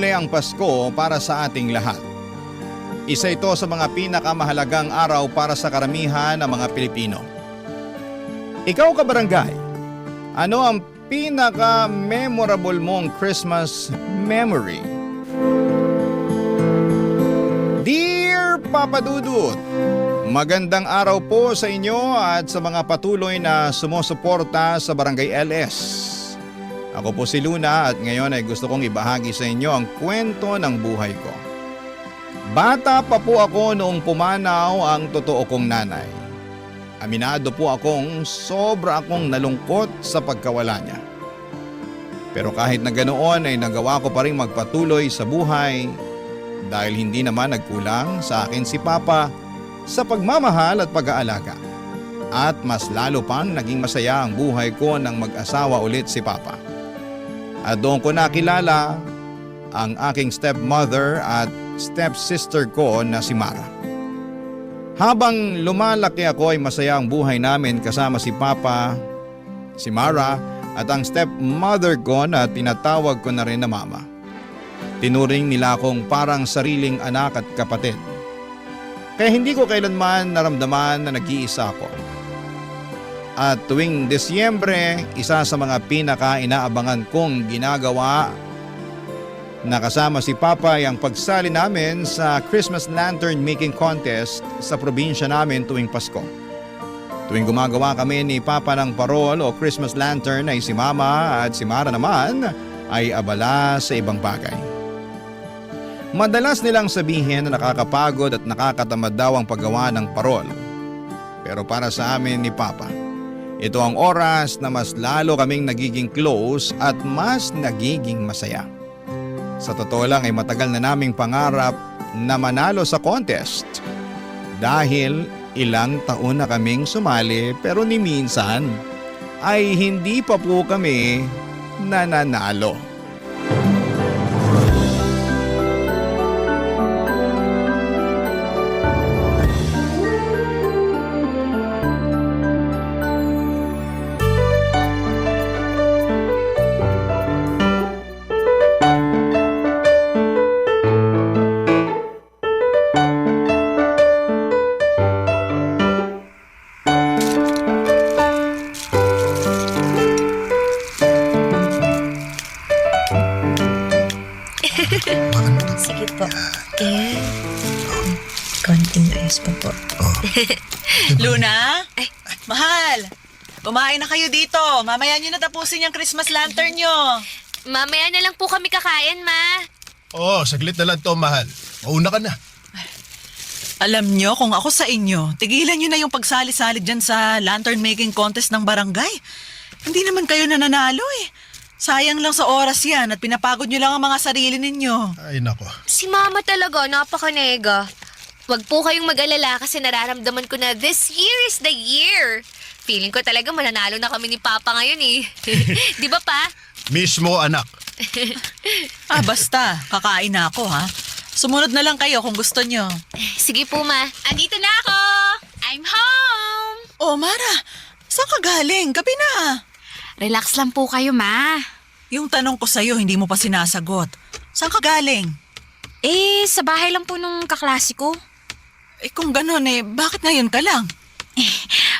doble ang Pasko para sa ating lahat. Isa ito sa mga pinakamahalagang araw para sa karamihan ng mga Pilipino. Ikaw kabarangay, ano ang pinaka-memorable mong Christmas memory? Dear Papa Dudut, magandang araw po sa inyo at sa mga patuloy na sumusuporta sa Barangay LS. Ako po si Luna at ngayon ay gusto kong ibahagi sa inyo ang kwento ng buhay ko. Bata pa po ako noong pumanaw ang totoo kong nanay. Aminado po sobra akong nalungkot sa pagkawala niya. Pero kahit na ganoon ay nagawa ko pa rin magpatuloy sa buhay dahil hindi naman nagkulang sa akin si Papa sa pagmamahal at pag-aalaga. At mas lalo pang naging masaya ang buhay ko nang mag-asawa ulit si Papa. At doon ko nakilala ang aking stepmother at stepsister ko na si Mara. Habang lumalaki ako ay masaya ang buhay namin kasama si Papa, si Mara at ang stepmother ko na tinatawag ko na rin na Mama. Tinuring nila akong parang sariling anak at kapatid. Kaya hindi ko kailanman naramdaman na nag-iisa ako. At tuwing Disyembre, isa sa mga pinaka-inaabangan kong ginagawa na kasama si Papa ay ang pagsali namin sa Christmas Lantern Making Contest sa probinsya namin tuwing Pasko. Tuwing gumagawa kami ni Papa ng parol o Christmas Lantern ay si Mama at si Mara naman ay abala sa ibang bagay. Madalas nilang sabihin na nakakapagod at nakakatamad daw ang paggawa ng parol. Pero para sa amin ni Papa, ito ang oras na mas lalo kaming nagiging close at mas nagiging masaya. Sa totoo lang ay matagal na naming pangarap na manalo sa contest. Dahil ilang taon na kaming sumali pero ni minsan ay hindi pa po kami nananalo. Sige po. Konting ayos pa po. Luna? Ay. Mahal! Kumain na kayo dito. Mamaya nyo na tapusin yung Christmas lantern nyo. Mamaya na lang po kami kakain, Ma. Oo, saglit na lang to, mahal. Mauna ka na. Alam nyo, kung ako sa inyo, tigilan nyo na yung pagsali-sali dyan sa lantern making contest ng barangay. Hindi naman kayo nananalo eh. Sayang lang sa oras yan at pinapagod nyo lang ang mga sarili ninyo. Ay, nako. Si Mama talaga, napakanega. Huwag po kayong mag-alala kasi nararamdaman ko na this year is the year. Feeling ko talaga mananalo na kami ni Papa ngayon eh. Di ba, Pa? Mismo, anak. Basta, kakain na ako ha. Sumunod na lang kayo kung gusto nyo. Sige po, Ma. Andito na ako! I'm home! Oh, Mara, saan ka galing? Gabi na. Relax lang po kayo, Ma. Yung tanong ko sa'yo, hindi mo pa sinasagot. Saan ka galing? Sa bahay lang po nung kaklase ko. Kung gano'n bakit ngayon ka lang?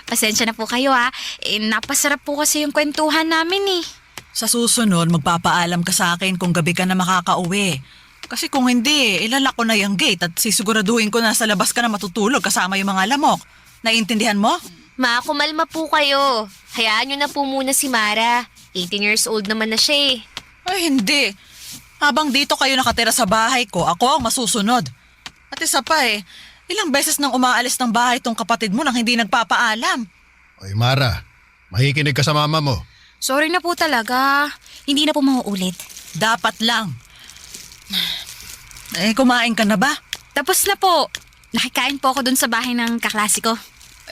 Pasensya na po kayo ha. Napasarap po kasi yung kwentuhan namin eh. Sa susunod, magpapaalam ka sa akin kung gabi ka na makakauwi. Kasi kung hindi, ilalak ko na yung gate at sisiguraduhin ko na sa labas ka na matutulog kasama yung mga lamok. Naiintindihan mo? Ma, kumalma po kayo. Hayaan nyo na po muna si Mara. 18 years old naman na siya eh. Ay, hindi. Habang dito kayo nakatira sa bahay ko, ako ang masusunod. At isa pa ilang beses nang umaalis ng bahay tong kapatid mo nang hindi nagpapaalam. Oy, Mara, makikinig ka sa mama mo. Sorry na po talaga. Hindi na po mauulit. Dapat lang. Kumain ka na ba? Tapos na po. Nakikain po ako dun sa bahay ng kaklase ko.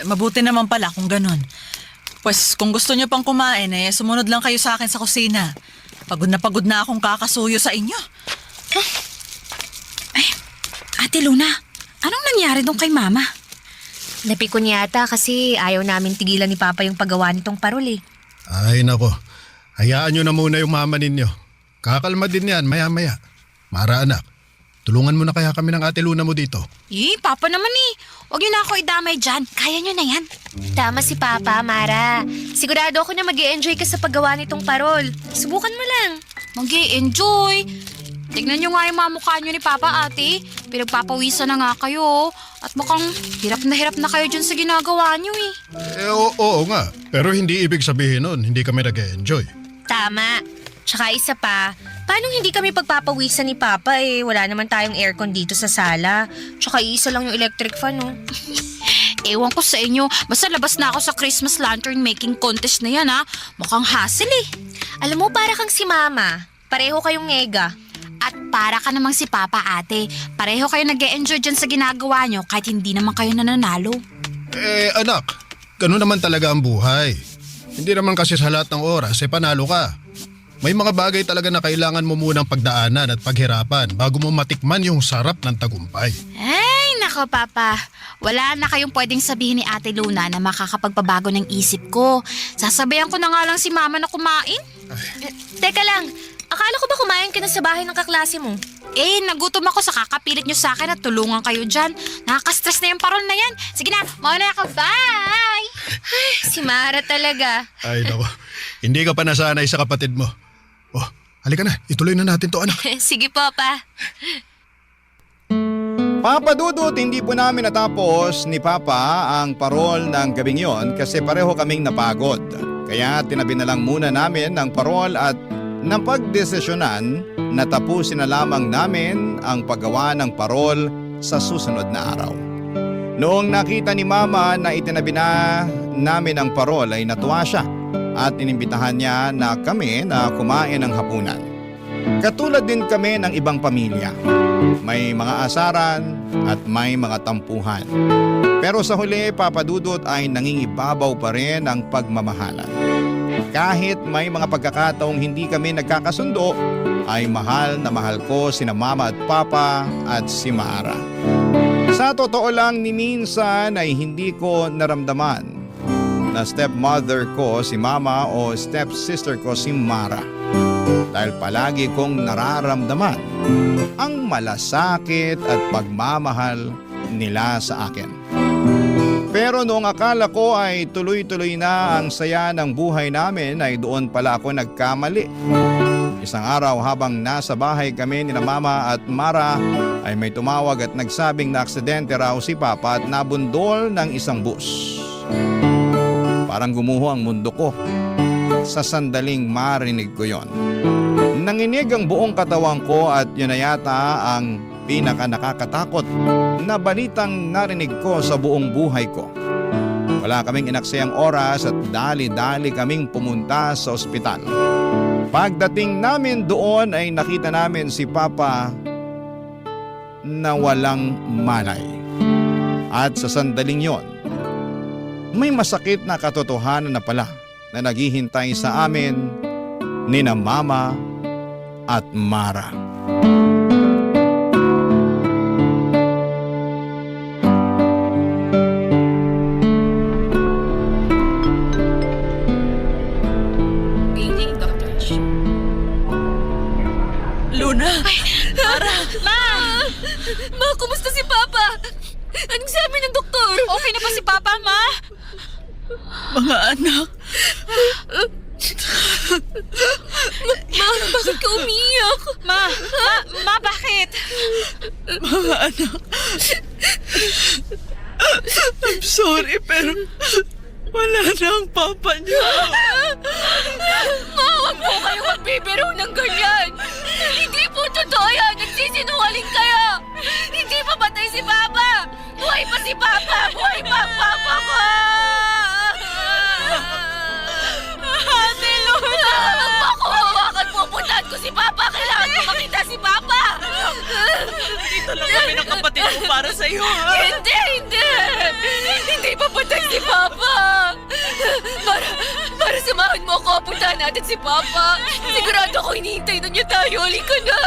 Mabuti naman pala kung ganun. Pues kung gusto nyo pang kumain, sumunod lang kayo sa akin sa kusina. Pagod na akong kakasuyo sa inyo. Ate Luna, anong nangyari dun kay Mama? Napikon yata kasi ayaw namin tigilan ni Papa yung paggawa nitong parol eh. Ay, nako. Hayaan nyo na muna yung mama ninyo. Kakalma din yan, maya-maya. Mara anak, tulungan mo na kaya kami ng ate Luna mo dito. Papa naman eh. Huwag niyo na ako idamay dyan. Kaya niyo na yan. Tama si Papa, Mara. Sigurado ako na mag-i-enjoy ka sa paggawa nitong parol. Subukan mo lang. Mag-i-enjoy. Tignan niyo nga yung mga mukha niyo ni Papa, ate. Pinagpapawisan na nga kayo. At mukhang hirap na kayo dyan sa ginagawa niyo eh. Oo nga, pero hindi ibig sabihin nun, hindi kami nag-enjoy. Tama. Tsaka isa pa, paano hindi kami pagpapawisan ni Papa wala naman tayong aircon dito sa sala. Tsaka isa lang yung electric fan, no? Ewan ko sa inyo. Basta labas na ako sa Christmas lantern making contest na yan ha. Mukhang hassle eh. Alam mo, para kang si Mama. Pareho kayong nega. At para ka namang si Papa, ate. Pareho kayo nag-e-enjoy dyan sa ginagawa nyo kahit hindi naman kayo nananalo. Anak, ganun naman talaga ang buhay. Hindi naman kasi sa lahat ng oras, panalo ka. May mga bagay talaga na kailangan mo munang pagdaanan at paghirapan bago mo matikman yung sarap ng tagumpay. Ay, nako Papa. Wala na kayong pwedeng sabihin ni Ate Luna na makakapagpabago ng isip ko. Sasabayan ko na nga lang si Mama na kumain. Teka lang, akala ko ba kumain ka na sa bahay ng kaklase mo? Nagutom ako sa kakapilit nyo sa akin at tulungan kayo dyan. Nakaka-stress na yung parol na yan. Sige na, mauna ako. Bye! Si Mara talaga. Ay naku, hindi ka pa nasanay sa kapatid mo. Oh, halika na, ituloy na natin to anak. Sige po, Pa. Papa Dudut, hindi po namin natapos ni Papa ang parol ng gabing yon kasi pareho kaming napagod. Kaya tinabi na lang muna namin ang parol at napagdesisyonan na tapusin na lamang namin ang paggawa ng parol sa susunod na araw. Noong nakita ni Mama na itinabi na namin ang parol ay natuwa siya at inimbitahan niya na kami na kumain ng hapunan. Katulad din kami ng ibang pamilya. May mga asaran at may mga tampuhan. Pero sa huli, Papa Dudut, ay nangingibabaw pa rin ang pagmamahalan. Kahit may mga pagkakataong hindi kami nagkakasundo, ay mahal na mahal ko sina Mama at Papa at si Mara. Sa totoo lang, ni minsan ay hindi ko naramdaman na stepmother ko si Mama o stepsister ko si Mara. Dahil palagi kong nararamdaman ang malasakit at pagmamahal nila sa akin. Pero noong akala ko ay tuloy-tuloy na ang saya ng buhay namin ay doon pala ako nagkamali. Isang araw habang nasa bahay kami ni Mama at Mara ay may tumawag at nagsabing na aksidente raw si Papa at nabundol ng isang bus. Parang gumuho ang mundo ko sa sandaling marinig ko yon. Nanginig ang buong katawan ko at yun na yata ang pinaka nakakatakot na balitang narinig ko sa buong buhay ko. Wala kaming inaksayang oras at dali-dali kaming pumunta sa ospital. Pagdating namin doon ay nakita namin si Papa na walang malay. At sa sandaling yon, may masakit na katotohanan na pala na naghihintay sa amin nina Mama at Mara. Luna! Ma, kumusta si Papa? Anong sabi ng doktor? Okay na ba si Papa, Ma? Mga anak, Ma, bakit ka umiyak? Ma, bakit? mga anak. I'm sorry, pero wala na ang papa niyo. Ma, huwag po kayo magbibiro ng ganyan. Hindi po totoo yan. Nagsisinungaling kayo. Hindi pa patay si Papa. Buhay pa si Papa. Buhay pa ang Papa ko. Ate Luna! Magpakuhawakan po. Puntahan ko si Papa. Kailangan ko makita si Papa. Dito lang kami ng kapatid ko para sa iyo, ha? Hindi! Hindi pa patay si Papa. Para samahan mo ako. Puntahan natin si Papa. Sigurado ko hinihintay na niya tayo. Halika na.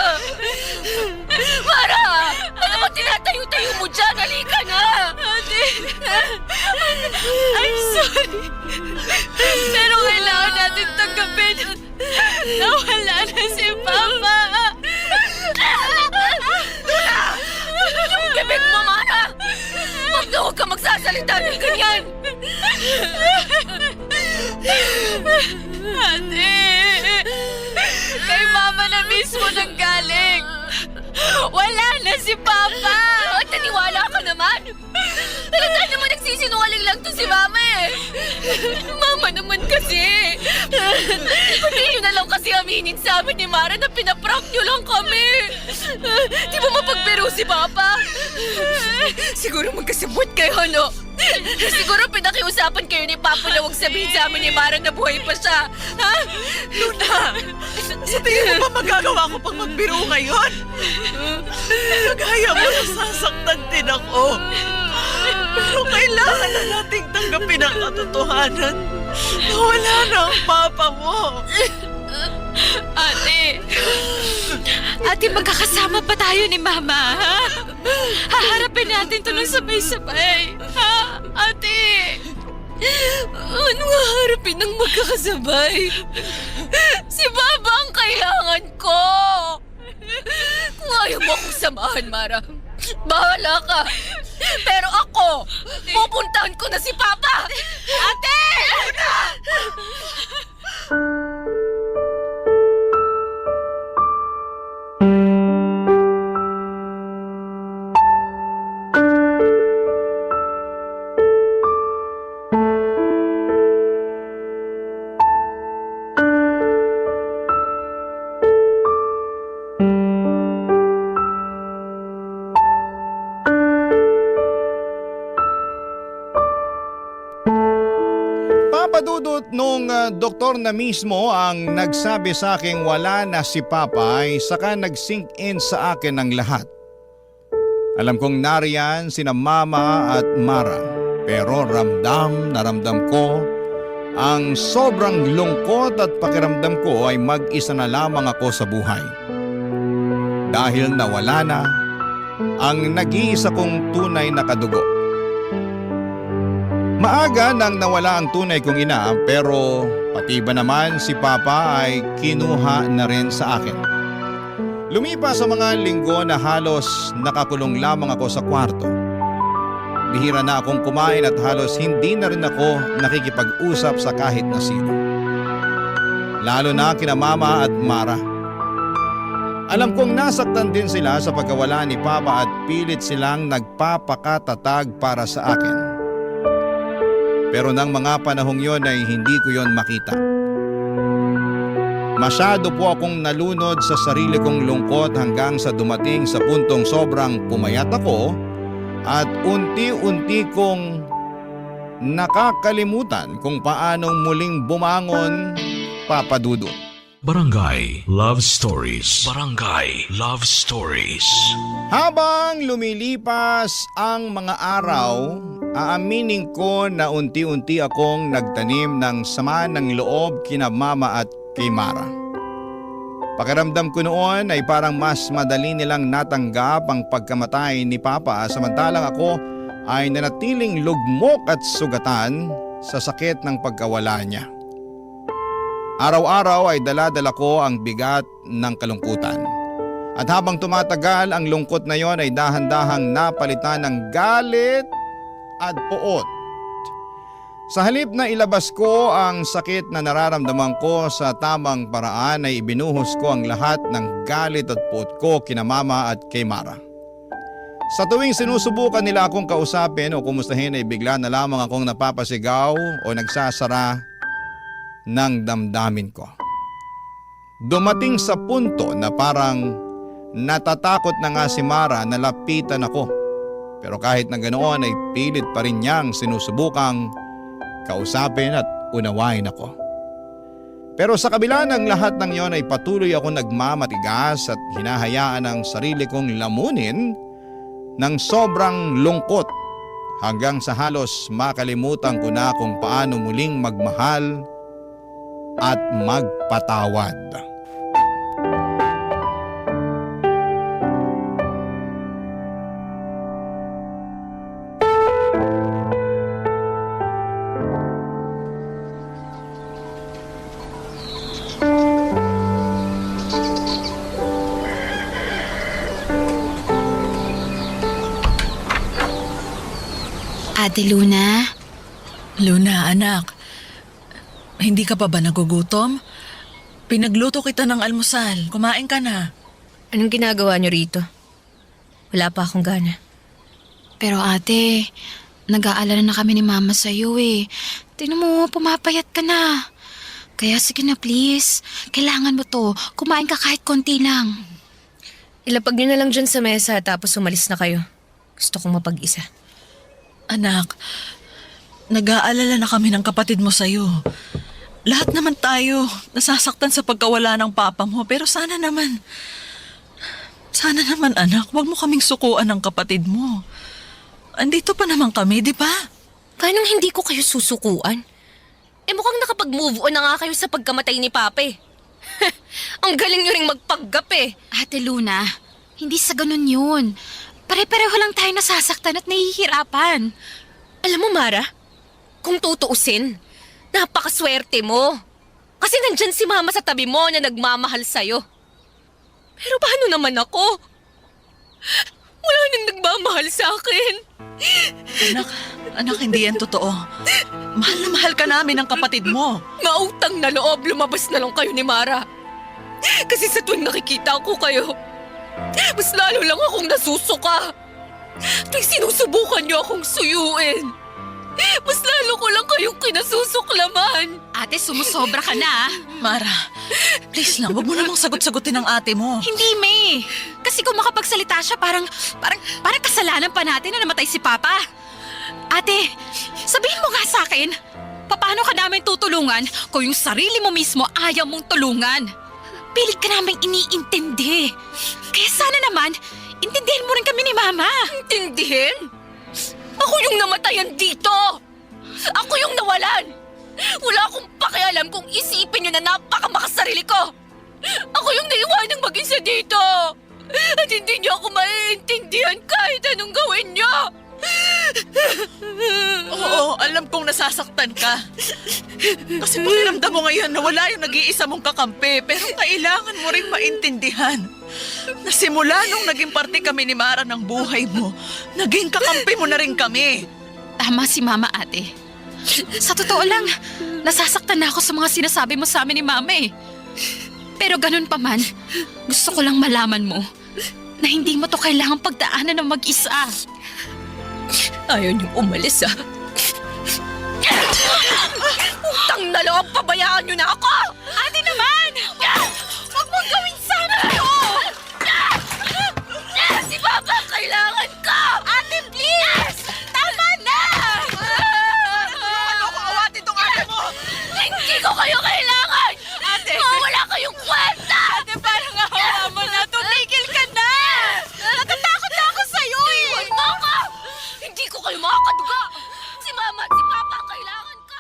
Mara! Ano ba tinatayo-tayo mo dyan? Halika na. Ate! I'm sorry. Pero kailangan natin tanggapin na wala na si Papa. magsalita ng ganyan? Ate, kay Mama na mismo nang galing. Wala na si Papa. At naniwala ka naman. Halata naman nagsisinungaling lang to si Mama eh. Mama naman kasi. Hindi nyo na lang kasi aminin sa amin ni Mara na pinaprank nyo lang kami. Di ba mapagbiro si Papa? Siguro magkasabot kayo, no? Siguro pinakiusapan kayo ni Papa na huwag sabihin sa amin ni Mara na buhay pa siya. Ha? Luna, sa tingin mo ba magagawa ko pang magbiro ngayon? Kagaya mo, nasasaktan din ako. Pero kailangan na nating tanggapin ang katotohanan na wala na ang papa mo. Ate, magkakasama pa tayo ni Mama, ha? Haharapin natin to ng sabay-sabay. Ha, ate? Ano haharapin ng magkakasabay? Si Baba ang kailangan ko. Kung ayaw mo akong samahan, Mara, bahala ka. Pero ako, pupuntahan ko na si Papa. Ate! Papadudot nung doktor na mismo ang nagsabi sa aking wala na si Papa ay saka nag-sink in sa akin ang lahat. Alam kong nariyan sina Mama at Mara, pero ramdam na ramdam ko ang sobrang lungkot at pakiramdam ko ay mag-isa na lamang ako sa buhay. Dahil nawala na ang nag-iisa kong tunay na kadugo. Maaga nang nawala ang tunay kong ina pero pati ba naman si Papa ay kinuha na rin sa akin. Lumipas sa mga linggo na halos nakakulong lamang ako sa kwarto. Bihira na akong kumain at halos hindi na rin ako nakikipag-usap sa kahit na sino. Lalo na kina Mama at Mara. Alam kong nasaktan din sila sa pagkawala ni Papa at pilit silang nagpapakatatag para sa akin. Pero nang mga panahong yon ay hindi ko yon makita. Masyado po akong nalunod sa sarili kong lungkot hanggang sa dumating sa puntong sobrang pumayat ako at unti-unti kong nakakalimutan kung paanong muling bumangon, Papa Dudut. Barangay Love Stories. Barangay Love Stories. Habang lumilipas ang mga araw, aaminin ko na unti-unti akong nagtanim ng sama ng loob kina Mama at kay Mara. Pakiramdam ko noon ay parang mas madali nilang natanggap ang pagkamatay ni Papa samantalang ako ay nanatiling lugmok at sugatan sa sakit ng pagkawala niya. Araw-araw ay dala-dala ko ang bigat ng kalungkutan. At habang tumatagal, ang lungkot na yon ay dahan-dahang napalitan ng galit at puot. Sa halip na ilabas ko ang sakit na nararamdaman ko sa tamang paraan ay ibinuhos ko ang lahat ng galit at puot ko kina Mama at kay Mara. Sa tuwing sinusubukan nila akong kausapin o kumustahin ay bigla na lamang akong napapasigaw o nagsasara ng damdamin ko. Dumating sa punto na parang natatakot na nga si Mara na lapitan ako. Pero kahit na ganoon ay pilit pa rin niyang sinusubukang kausapin at unawain ako. Pero sa kabila ng lahat ng yon ay patuloy ako nagmamatigas at hinahayaan ang sarili kong lamunin ng sobrang lungkot hanggang sa halos makalimutan ko na kung paano muling magmahal at magpatawad. Ate Luna? Luna, anak. Hindi ka pa ba nagugutom? Pinagluto kita ng almusal. Kumain ka na. Anong ginagawa niyo rito? Wala pa akong gana. Pero ate, nag-aalala na kami ni Mama sa'yo eh. Tingnan mo, pumapayat ka na. Kaya sige na please, kailangan mo to. Kumain ka kahit konti lang. Ilapag niyo na lang dyan sa mesa tapos umalis na kayo. Gusto kong mapag-isa. Anak, nag-aalala na kami ng kapatid mo sa'yo. Lahat naman tayo nasasaktan sa pagkawala ng papa mo. Pero sana naman anak, huwag mo kaming sukuan ng kapatid mo. Andito pa naman kami, di ba? Paano hindi ko kayo susukuan? Mukhang nakapag-move on na nga kayo sa pagkamatay ni Pape. Ang galing nyo ring magpaggap eh. Ate Luna, hindi sa ganun yun. Pare-pareho lang tayo nasasaktan at nahihirapan. Alam mo, Mara, kung tutuusin, napakaswerte mo. Kasi nandyan si Mama sa tabi mo na nagmamahal sa'yo. Pero paano naman ako? Wala nang nagmamahal sa akin. Anak, hindi yan totoo. Mahal na mahal ka namin ng kapatid mo. Mautang na loob, lumabas na lang kayo ni Mara. Kasi sa tuwing nakikita ko kayo, mas lalo lang akong nasusuka. Tuwing sinusubukan niyo akong suyuin, mas lalo ko lang kayong kinasusuklaman. Ate, sumusobra ka na. Mara, please lang, huwag mo namang sagot-sagutin ang ate mo. Hindi, May. Kasi kung makapagsalita siya, parang kasalanan pa natin na namatay si Papa. Ate, sabihin mo nga sa akin, paano ka namin tutulungan kung yung sarili mo mismo ayaw mong tulungan? Pilit ka namin iniintindi. Kaya sana naman, intindihin mo rin kami ni Mama. Intindihin? Ako yung namatayan dito! Ako yung nawalan! Wala akong pakialam kung isipin nyo na napakamakasarili ko! Ako yung naiwanang mag-isa dito! At hindi nyo ako maiintindihan kahit anong gawin nyo! Oo, alam kong nasasaktan ka. Kasi pakiramdam mo ngayon na wala yung nag-iisa mong kakampi. Pero kailangan mo rin maintindihan na simula nung naging parte kami ni Mara ng buhay mo, naging kakampi mo na rin kami. Tama si Mama, ate. Sa totoo lang, nasasaktan na ako sa mga sinasabi mo sa amin ni Mama eh. Pero ganun pa man, gusto ko lang malaman mo na hindi mo to kailangang pagdaanan ng mag-isa. Ayaw niyong umalis ah. Utang na loob, pabayaan niyo na ako! Ate naman! Huwag mong gawin sana ito! Si Papa, kailangan ko! Ate, please! Tama na! Ano ko awatin tong ate mo? Hindi ko kayo kailangan! Ate! Wala kayong kwenta! Ate, parang awa mo na. Tumigil ka na! Natatakot na ako sa'yo eh! Iwan mo ako! Hindi ko kayo makakaduga! Si Mama at si Papa, kailangan ko!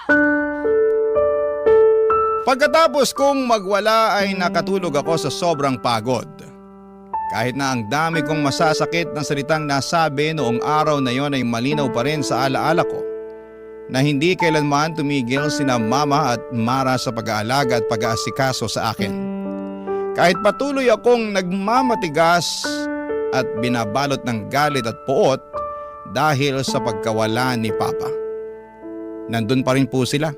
Pagkatapos kong magwala ay nakatulog ako sa sobrang pagod. Kahit na ang dami kong masasakit na salitang nasabi noong araw na yon ay malinaw pa rin sa alaala ko na hindi kailanman tumigil sina Mama at Mara sa pag-aalaga at pag-aasikaso sa akin. Kahit patuloy akong nagmamatigas at binabalot ng galit at puot dahil sa pagkawala ni Papa. Nandun pa rin po sila.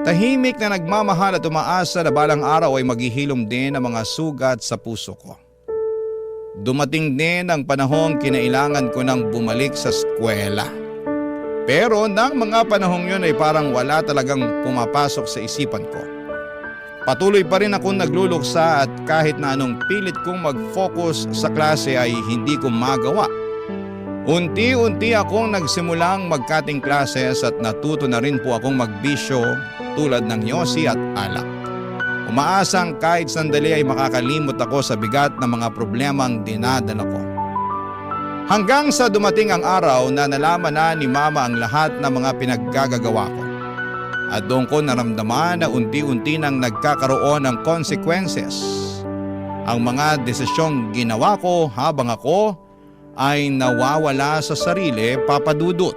Tahimik na nagmamahal at umaasa na balang araw ay maghihilom din ang mga sugat sa puso ko. Dumating din ang panahong kinailangan ko nang bumalik sa eskwela. Pero nang mga panahong yun ay parang wala talagang pumapasok sa isipan ko. Patuloy pa rin akong nagluluksa at kahit na anong pilit kong mag-focus sa klase ay hindi ko magawa. Unti-unti akong nagsimulang magkating classes at natuto na rin po akong magbisyo tulad ng yosi at alak. Umaasang kahit sandali ay makakalimot ako sa bigat ng mga problemang dinadala ko. Hanggang sa dumating ang araw na nalaman na ni Mama ang lahat ng mga pinaggagawa ko. At doon ko naramdaman na unti-unti nang nagkakaroon ng consequences ang mga desisyong ginawa ko habang ako ay nawawala sa sarili, Papa Dudut.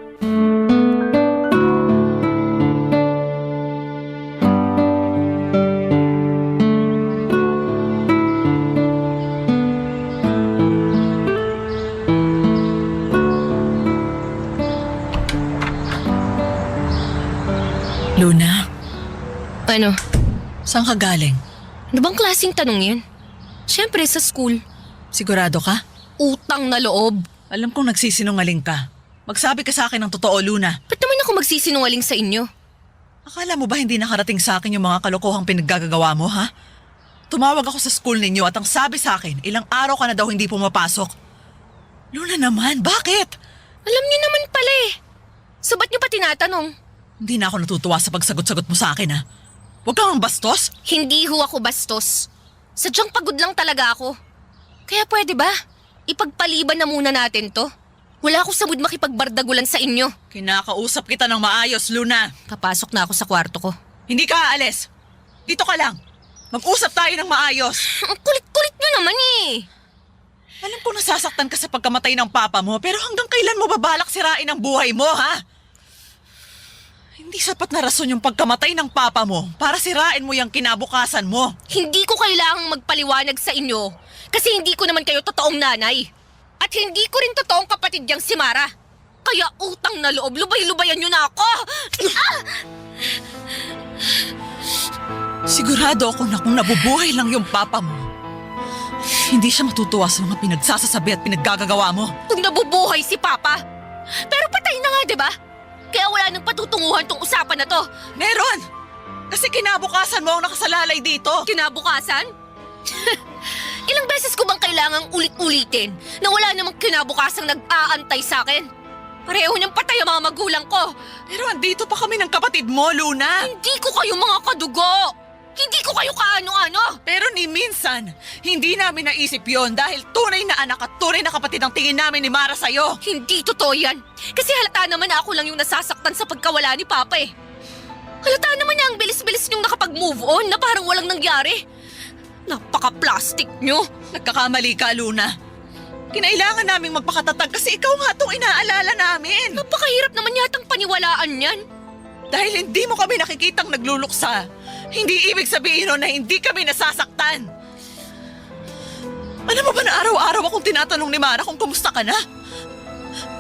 Luna, Ano? saan ka galing? Ano bang klaseng tanong yan? Siyempre sa school. Sigurado ka? Utang na loob. Alam kong nagsisinungaling ka. Magsabi ka sa akin ng totoo, Luna. Ba't naman ako magsisinungaling sa inyo? Akala mo ba hindi nakarating sa akin yung mga kalokohang pinaggagawa mo, ha? Tumawag ako sa school ninyo at ang sabi sa akin, ilang araw ka na daw hindi pumapasok. Luna naman, bakit? Alam niyo naman pala eh. So ba't niyo pa tinatanong? Hindi na ako natutuwa sa pagsagot-sagot mo sa akin, ha? Huwag kang bastos. Hindi ho ako bastos. Sadyang pagod lang talaga ako. Kaya pwede ba? Ipagpaliban na muna natin to. Wala ako sa mood makipagbardagulan sa inyo. Kinakausap kita ng maayos, Luna. Papasok na ako sa kwarto ko. Hindi ka aalis. Dito ka lang. Mag-usap tayo ng maayos. Ang kulit-kulit niyo naman eh. Alam ko nasasaktan ka sa pagkamatay ng papa mo, pero hanggang kailan mo babalak sirain ang buhay mo, ha? Hindi sapat na rason yung pagkamatay ng papa mo para sirain mo yung kinabukasan mo. Hindi ko kailangang magpaliwanag sa inyo kasi hindi ko naman kayo totoong nanay. At hindi ko rin totoong kapatid yang si Mara. Kaya utang na loob, lubay-lubayan niyo na ako. Sigurado ako na kung nabubuhay lang yung papa mo, hindi siya matutuwa sa mga pinagsasasabi at pinaggagawa mo. Kung nabubuhay si Papa. Pero patay na nga, di ba? Kaya wala nang patutunguhan tong usapan na to. Meron! Kasi kinabukasan mo ang nakasalalay dito. Kinabukasan? Ilang beses ko bang kailangang ulit-ulitin na wala namang kinabukasang nag-aantay sa akin? Pareho niyang patay ang mga magulang ko. Pero andito pa kami ng kapatid mo, Luna. Hindi ko kayo mga kadugo. Hindi ko kayo kaano-ano. Pero ni minsan, hindi namin naisip yon dahil tunay na anak at tunay na kapatid ang tingin namin ni Mara sa'yo. Hindi totoo yan. Kasi halata naman na ako lang yung nasasaktan sa pagkawala ni Papa eh. Halata naman na ang bilis-bilis niyong nakapag-move on na parang walang nangyari. Napaka-plastic niyo. Nagkakamali ka, Luna. Kinailangan naming magpakatatag kasi ikaw nga itong inaalala namin. Napakahirap naman yatang paniwalaan yan. Dahil hindi mo kami nakikitang nagluluksa, hindi ibig sabihin nun na hindi kami nasasaktan. Alam mo ba na araw-araw akong tinatanong ni Mara kung kumusta ka na?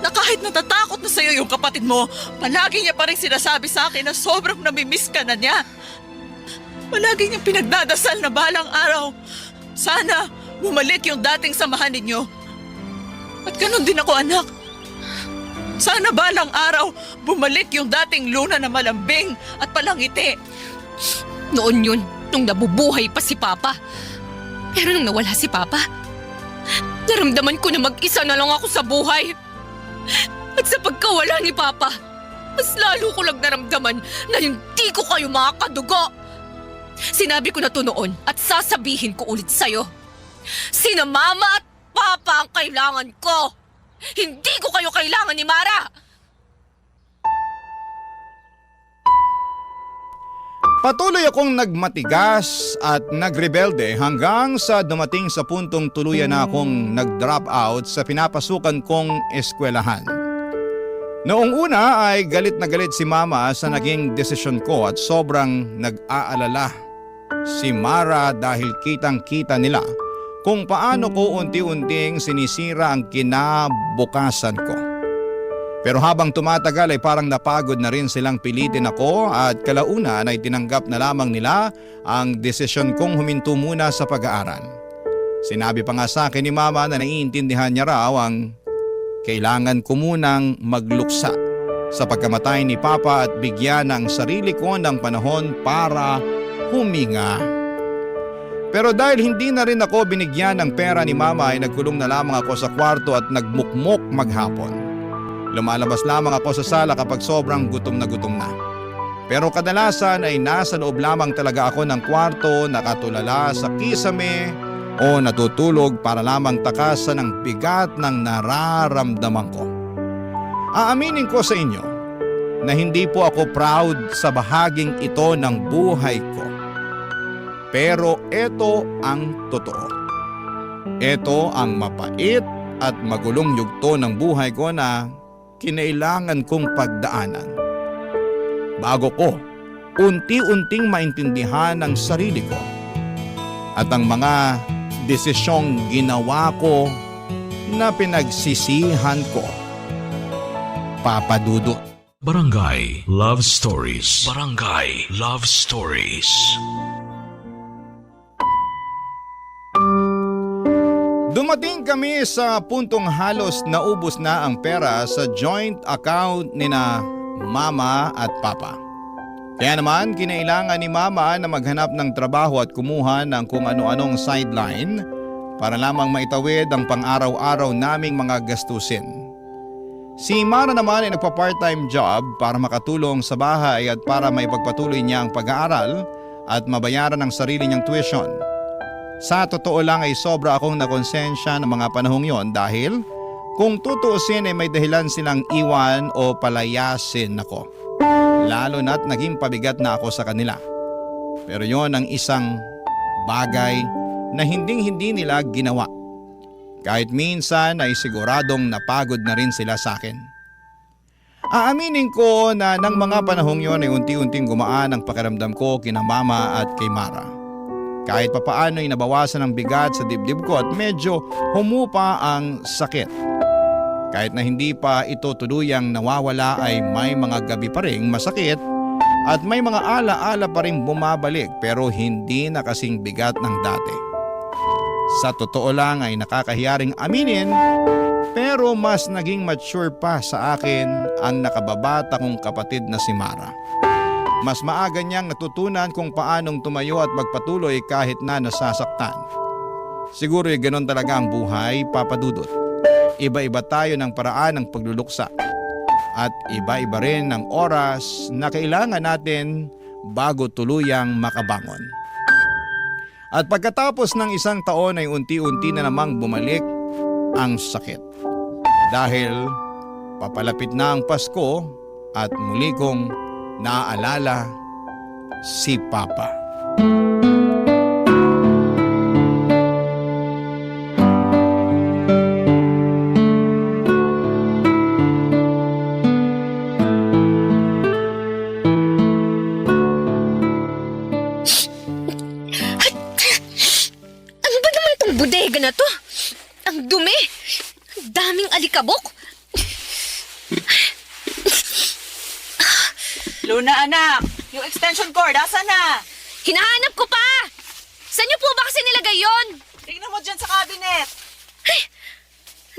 Na kahit natatakot na sa'yo yung kapatid mo, palagi niya pa rin sinasabi sa akin na sobrang namimiss ka na niya. Palagi niyang pinagdadasal na balang araw. Sana bumalik yung dating samahan ninyo. At ganun din ako, anak. Sana balang araw bumalik yung dating Luna na malambing at palangiti. Noon yun, nung nabubuhay pa si Papa. Pero nung nawala si Papa, naramdaman ko na mag-isa na lang ako sa buhay. At sa pagkawala ni Papa, mas lalo ko lang naramdaman na hindi ko kayo mga kadugo. Sinabi ko na to noon at sasabihin ko ulit sa'yo. Sina Mama at Papa ang kailangan ko. Hindi ko kayo kailangan ni Mara. Patuloy akong nagmatigas at nagrebelde hanggang sa dumating sa puntong tuluyan na akong nag-drop out sa pinapasukan kong eskwelahan. Noong una ay galit na galit si Mama sa naging desisyon ko at sobrang nag-aalala si Mara dahil kitang-kita nila kung paano ko unti-unting sinisira ang kinabukasan ko. Pero habang tumatagal ay parang napagod na rin silang pilitin ako at kalaunan ay tinanggap na lamang nila ang desisyon kong huminto muna sa pag-aaral. Sinabi pa nga sa akin ni Mama na naiintindihan niya raw ang kailangan ko munang magluksa sa pagkamatay ni Papa at bigyan ng sarili ko ng panahon para huminga. Pero dahil hindi na rin ako binigyan ng pera ni Mama ay nagkulong na lamang ako sa kwarto at nagmukmok maghapon. Lumalabas lamang ako sa sala kapag sobrang gutom na. Pero kadalasan ay nasa loob lamang talaga ako ng kwarto, nakatulala sa kisame o natutulog para lamang takasan ang bigat ng nararamdaman ko. Aaminin ko sa inyo na hindi po ako proud sa bahaging ito ng buhay ko. Pero ito ang totoo. Ito ang mapait at magulong yugto ng buhay ko na kinailangan kong pagdaanan. Bago ko unti-unting maintindihan ang sarili ko at ang mga desisyong ginawa ko na pinagsisihan ko. Papa Dudut. Barangay Love Stories. Barangay Love Stories. Dumating kami sa puntong halos naubos na ang pera sa joint account nina Mama at Papa. Kaya naman kinailangan ni Mama na maghanap ng trabaho at kumuha ng kung ano-anong sideline para lamang maitawid ang pang-araw-araw naming mga gastusin. Si Mara naman ay nagpa-part-time job para makatulong sa bahay at para maipagpatuloy niya ang pag-aaral at mabayaran ang sarili niyang tuition. Sa totoo lang ay sobra akong nakonsensya ng mga panahong yon dahil kung tutuusin ay may dahilan silang iwan o palayasin ako. Lalo na't naging pabigat na ako sa kanila. Pero yon ang isang bagay na hindi nila ginawa. Kahit minsan ay siguradong napagod na rin sila sa akin. Aaminin ko na ng mga panahong yon ay unti-unting gumaan ang pakiramdam ko kina Mama at kay Mara. Kahit papaano ay nabawasan ang bigat sa dibdib ko at medyo humupa ang sakit. Kahit na hindi pa ito tuluyang nawawala ay may mga gabi pa ring masakit at may mga ala-ala pa ring bumabalik pero hindi na kasing bigat ng dati. Sa totoo lang ay nakakahiyaring aminin pero mas naging mature pa sa akin ang nakababata kong kapatid na si Mara. Mas maaga niyang natutunan kung paanong tumayo at magpatuloy kahit na nasasaktan. Siguro ay ganon talaga ang buhay, Papa Dudut. Iba-iba tayo ng paraan ng pagluluksa. At iba-iba rin ang oras na kailangan natin bago tuluyang makabangon. At pagkatapos ng isang taon ay unti-unti na namang bumalik ang sakit. Dahil papalapit na ang Pasko at muli kong naaalala si Papa. Bodega na to. Ang dumi. Ang daming alikabok. Luna, anak! Yung extension cord, asan na? Hinahanap ko pa. Saan niyo po ba kasi nilagay yon? Tingnan mo dyan sa cabinet.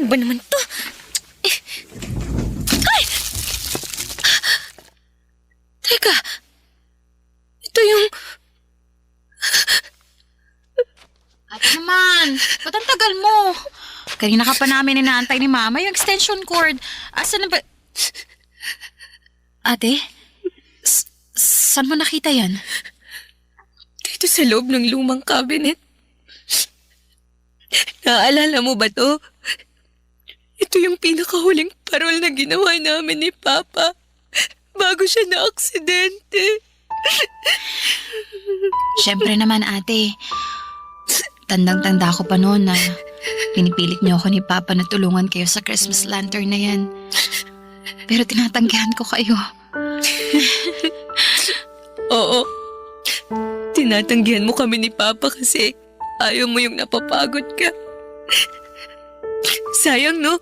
Ano ba naman to? Ay! Teka. Ito yung... Ate naman, ba't ang tagal mo? Kanina ka pa namin inaantay ni Mama yung extension cord. Asan na ba? Ate? Saan mo nakita yan? Dito sa loob ng lumang cabinet. Naaalala mo ba to? Ito yung pinakahuling parol na ginawa namin ni Papa bago siya na-aksidente. Siyempre naman, ate. Tandang-tanda ko pa noon na pinipilit niyo ako ni Papa na tulungan kayo sa Christmas lantern na yan. Pero tinatanggihan ko kayo. Oo. Tinatanggihan mo kami ni Papa kasi ayaw mo yung napapagod ka. Sayang, no?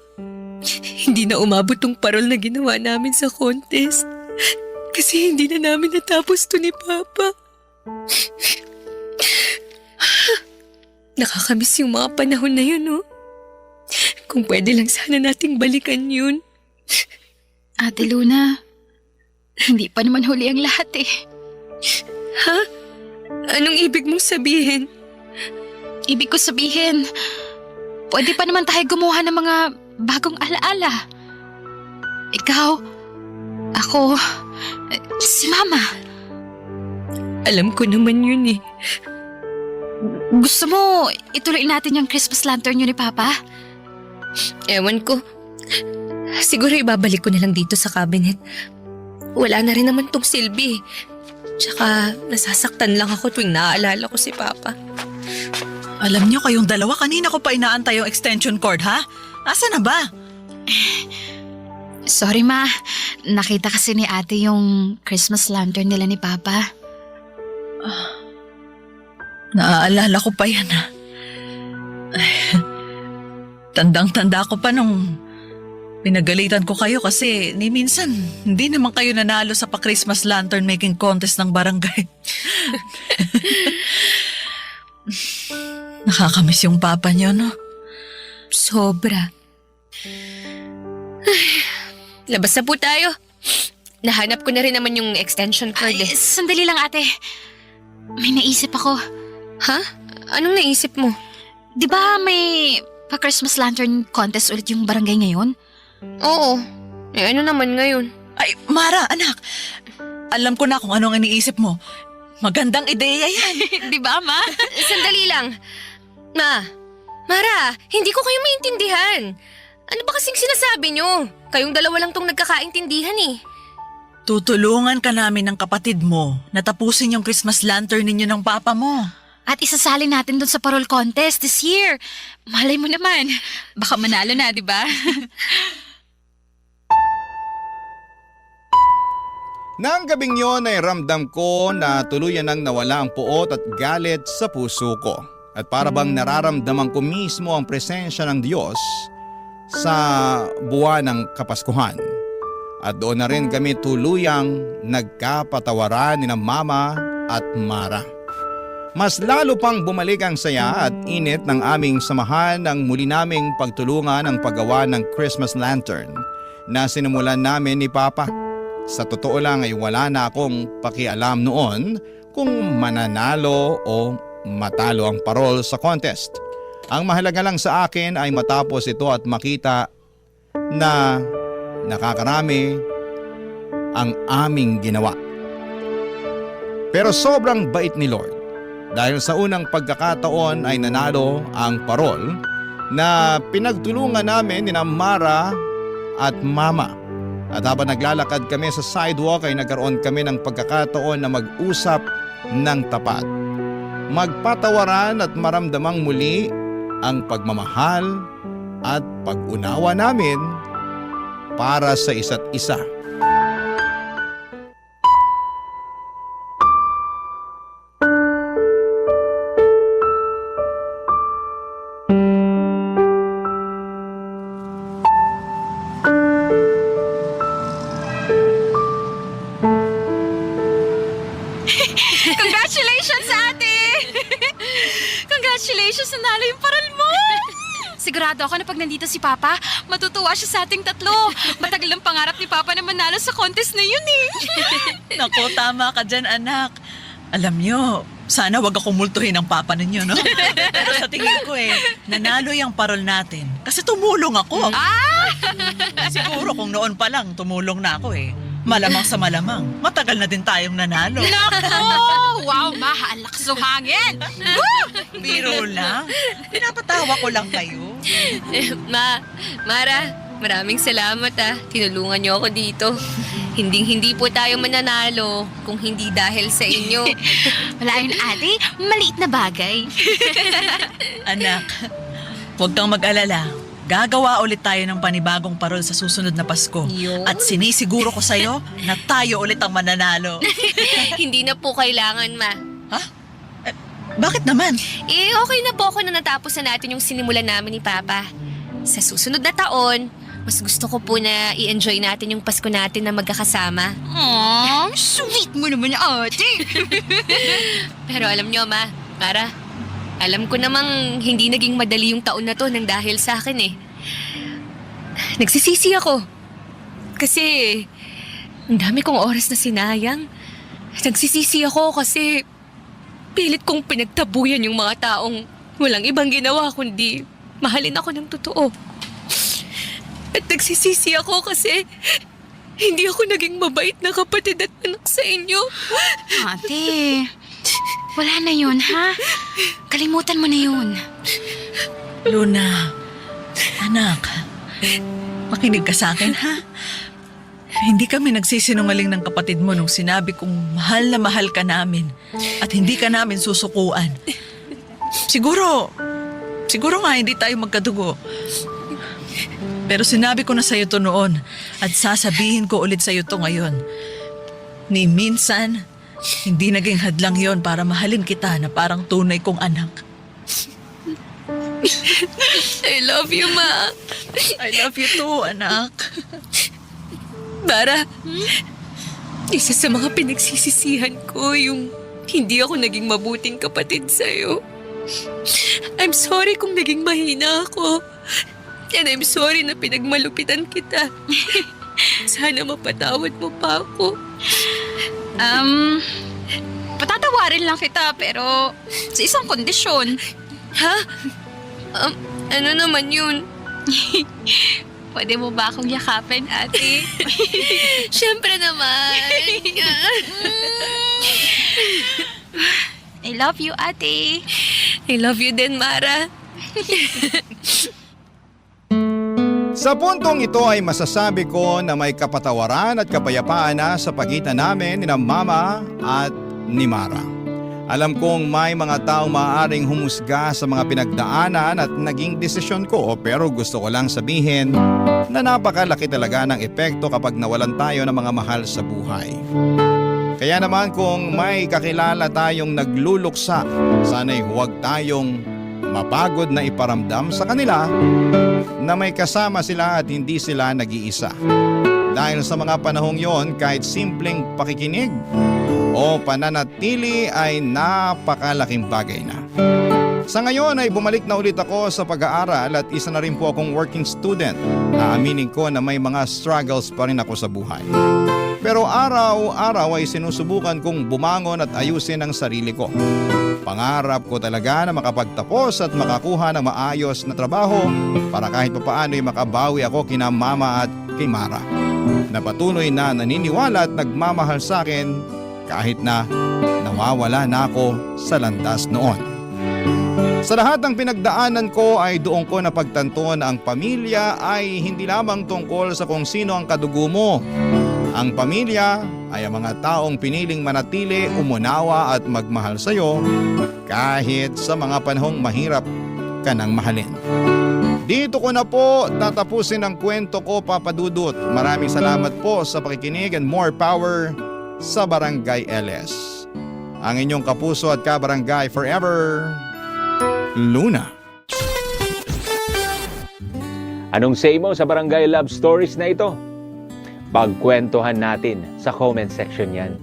Hindi na umabot tong parol na ginawa namin sa contest. Kasi hindi na namin natapos to ni Papa. Nakakamiss yung mga panahon na yun, no? Kung pwede lang sana nating balikan yun. Ate Luna, hindi pa naman huli ang lahat eh. Ha? Anong ibig mong sabihin? Ibig ko sabihin, pwede pa naman tayo gumawa ng mga bagong alaala. Ikaw, ako, si Mama. Alam ko naman yun eh. Gusto mo ituloy natin yung Christmas lantern yun ni Papa? Ewan ko. Siguro ibabalik ko na lang dito sa cabinet. Wala na rin naman tong silbi. Tsaka nasasaktan lang ako tuwing naaalala ko si Papa. Alam niyo kayong dalawa, kanina ko pa inaantay yung extension cord, ha? Asa na ba? Sorry ma, nakita kasi ni ate yung Christmas lantern nila ni Papa. Naaalala ko pa yan, ha? Tandang-tanda ko pa nung Pinagalitan ko kayo kasi ni minsan hindi naman kayo nanalo sa pa-Christmas lantern making contest ng barangay. Nakakamiss yung papa niyo, no? Sobra. Ay, labas na po tayo. Nahanap ko na rin naman yung extension cord Ay, eh. sandali lang ate. May naisip ako. Ha? Anong naisip mo? Di ba may pa-Christmas lantern contest ulit yung barangay ngayon? Oo. Eh ano naman ngayon? Ay, Mara, anak. Alam ko na kung anong iniisip mo. Magandang ideya yan. Di ba, ma? Sandali lang. Mara, hindi ko kayo maintindihan. Ano ba kasing sinasabi nyo? Kayong dalawa lang tong nagkakaintindihan eh. Tutulungan ka namin ng kapatid mo na tapusin yung Christmas lantern ninyo ng papa mo. At isasali natin doon sa parol contest this year. Malay mo naman. Baka manalo na, di ba? Nang gabing yon ay ramdam ko na tuluyan nang nawala ang puot at galit sa puso ko. At para bang nararamdaman ko mismo ang presensya ng Diyos sa buwan ng Kapaskuhan. At doon na rin kami tuluyang nagkapatawaran ni na Mama at Mara. Mas lalo pang bumalik ang saya at init ng aming samahan ng muli naming pagtulungan ang paggawa ng Christmas lantern na sinimulan namin ni Papa. Sa totoo lang ay wala na akong pakialam noon kung mananalo o matalo ang parol sa contest. Ang mahalaga lang sa akin ay matapos ito at makita na nakakarami ang aming ginawa. Pero sobrang bait ni Lord dahil sa unang pagkakataon ay nanalo ang parol na pinagtulungan namin ni Mara at Mama. At habang naglalakad kami sa sidewalk ay nagkaroon kami ng pagkakataon na mag-usap ng tapat. Magpatawaran at maramdamang muli ang pagmamahal at pag-unawa namin para sa isa't isa. Congratulations, ate! Congratulations, nanalo yung parol mo! Sigurado ako na pag nandito si Papa, matutuwa siya sa ating tatlo. Matagal ang pangarap ni Papa na manalo sa contest na yun eh. Naku, tama ka dyan, anak. Alam nyo, sana wag akong multuhin ang papa ninyo, no? Pero sa tingin ko nanalo yung parol natin. Kasi tumulong ako. Siguro kung noon pa lang, tumulong na ako Malamang sa malamang, matagal na din tayong nanalo. Nako! Wow, ma, ang lakas ng hangin! Biro lang. Pinapatawa ko lang kayo. Mara, maraming salamat Tinulungan niyo ako dito. Hindi po tayo mananalo kung hindi dahil sa inyo. Wala yun, ate. Maliit na bagay. Anak, huwag kang mag-alala. Gagawa ulit tayo ng panibagong parol sa susunod na Pasko. Yun. At sinisiguro ko sa'yo na tayo ulit ang mananalo. Hindi na po kailangan, Ma. Ha? Bakit naman? Okay na po ako na natapos na natin yung sinimulan namin ni Papa. Sa susunod na taon, mas gusto ko po na i-enjoy natin yung Pasko natin na magkakasama. Aww, sweet mo naman, ate. Pero alam nyo, Mara, alam ko namang hindi naging madali yung taon na to nang dahil sa akin Nagsisisi ako. Kasi ang dami kong oras na sinayang. Nagsisisi ako kasi pilit kong pinagtabuyan yung mga taong walang ibang ginawa kundi mahalin ako ng totoo. At nagsisisi ako kasi hindi ako naging mabait na kapatid at anak sa inyo. Ate, wala na yun, ha? Kalimutan mo na yun. Luna, anak, makinig ka sa akin, ha? Hindi kami nagsisinungaling ng kapatid mo nung sinabi kong mahal na mahal ka namin at hindi ka namin susukuan. Siguro nga hindi tayo magkadugo. Pero sinabi ko na sa'yo to noon at sasabihin ko ulit sa'yo to ngayon. Ni minsan, hindi naging hadlang yon para mahalin kita na parang tunay kong anak. I love you, Ma. I love you too, anak. Bara, isa sa mga pinagsisisihan ko yung hindi ako naging mabuting kapatid sa'yo. I'm sorry kung naging mahina ako. And I'm sorry na pinagmalupitan kita. Sana mapatawad mo pa ako. Patatawarin lang kita pero sa isang kondisyon. Ha? Ano naman yun? Pwede mo ba akong yakapin, ate? Siyempre naman. I love you, ate. I love you din, Mara. Sa puntong ito ay masasabi ko na may kapatawaran at kapayapaan na sa pagitan namin ni na Mama at ni Mara. Alam kong may mga taong maaaring humusga sa mga pinagdaanan at naging desisyon ko, pero gusto ko lang sabihin na napakalaki talaga ng epekto kapag nawalan tayo ng mga mahal sa buhay. Kaya naman kung may kakilala tayong nagluluksa, sana'y huwag tayong mapagod na iparamdam sa kanila na may kasama sila at hindi sila nag-iisa. Dahil sa mga panahong yon, kahit simpleng pakikinig o pananatili ay napakalaking bagay na. Sa ngayon ay bumalik na ulit ako sa pag-aaral at isa na rin po akong working student. Aaminin ko na may mga struggles pa rin ako sa buhay. Pero araw-araw ay sinusubukan kong bumangon at ayusin ang sarili ko. Pangarap ko talaga na makapagtapos at makakuha ng maayos na trabaho para kahit papaano ay makabawi ako kina Mama at kay Mara, na patuloy na naniniwala at nagmamahal sa akin kahit na nawawala na ako sa landas noon. Sa lahat ng pinagdaanan ko ay doon ko napagtanto na ang pamilya ay hindi lamang tungkol sa kung sino ang kadugo mo. Ang pamilya ay ang mga taong piniling manatili, umunawa at magmahal sa iyo kahit sa mga panahong mahirap ka nang mahalin. Dito ko na po tatapusin ang kwento ko, Papa Dudut. Maraming salamat po sa pakikinig and more power sa Barangay LS. Ang inyong kapuso at kabarangay forever, Luna. Anong say mo sa Barangay Love Stories na ito? Pagkwentuhan natin sa comment section yan.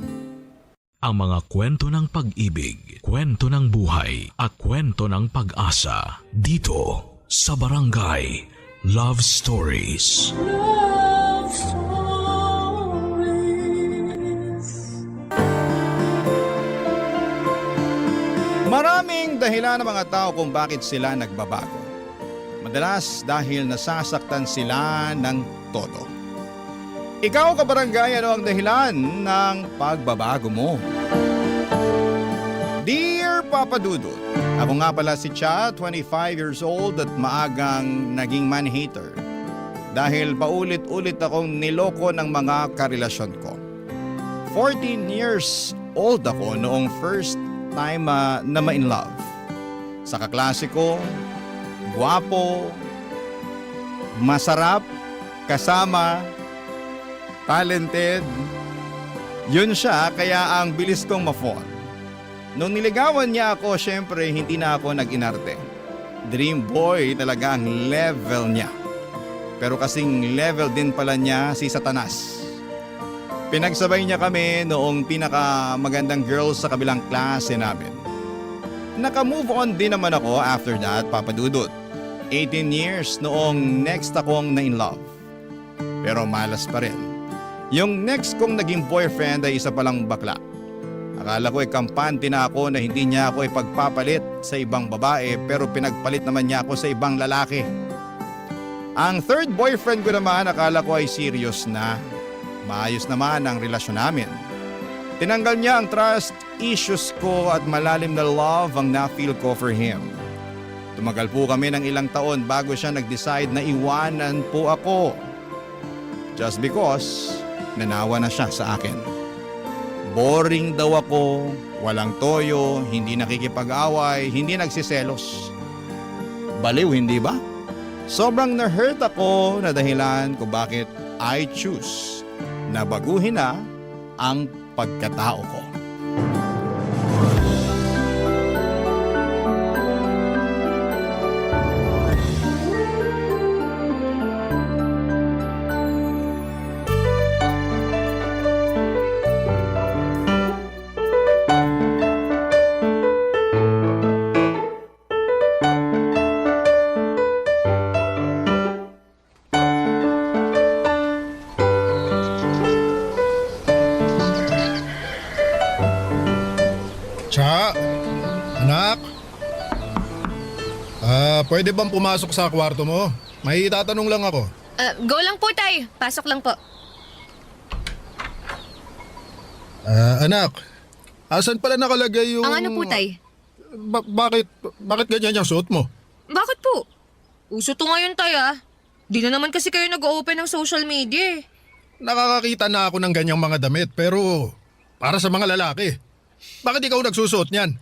Ang mga kwento ng pag-ibig, kwento ng buhay, at kwento ng pag-asa dito sa Barangay Love Stories. Love Stories. Maraming dahilan ng mga tao kung bakit sila nagbabago. Madalas dahil nasasaktan sila ng todo. Ikaw, kabarangay, ano ang dahilan ng pagbabago mo? Dear Papa Dudut, ako nga pala si Cha, 25 years old at maagang naging man-hater dahil paulit-ulit akong niloko ng mga karelasyon ko. 14 years old ako noong first time na ma-in love. Sa kaklase ko, gwapo, masarap, kasama, talented. Yun siya, kaya ang bilis kong ma-fall. Nung niligawan niya ako, syempre hindi na ako nag-inarte. Dream boy talaga ang level niya. Pero kasing level din pala niya si Satanas. Pinagsabay niya kami noong pinakamagandang girls sa kabilang klase namin. Naka-move on din naman ako after that, Papa Dudut. 18 years noong next akong na-in-love. Pero malas pa rin. Yung next kong naging boyfriend ay isa palang bakla. Akala ko kampante na ako na hindi niya ako ipagpapalit sa ibang babae, pero pinagpalit naman niya ako sa ibang lalaki. Ang third boyfriend ko naman, akala ko ay serious na. Maayos naman ang relasyon namin. Tinanggal niya ang trust issues ko at malalim na love ang na-feel ko for him. Tumagal po kami ng ilang taon bago siya nag-decide na iwanan po ako. Just because nanawa na siya sa akin. Boring daw ako, walang toyo, hindi nakikipag-away, hindi nagsiselos. Baliw, hindi ba? Sobrang na-hurt ako na dahilan kung bakit I choose na baguhin na ang pagkatao ko. pwede bang pumasok sa kwarto mo? May itatanong lang ako. Go lang po, Tay. Pasok lang po. Anak, asan pala nakalagay yung... Ang ano po, Tay? Bakit ganyan yung suot mo? Bakit po? Uso to ngayon, Tay, ah. Di na naman kasi kayo nag-open ng social media, eh. Nakakakita na ako ng ganyang mga damit pero para sa mga lalaki. Bakit ikaw nagsusuot niyan?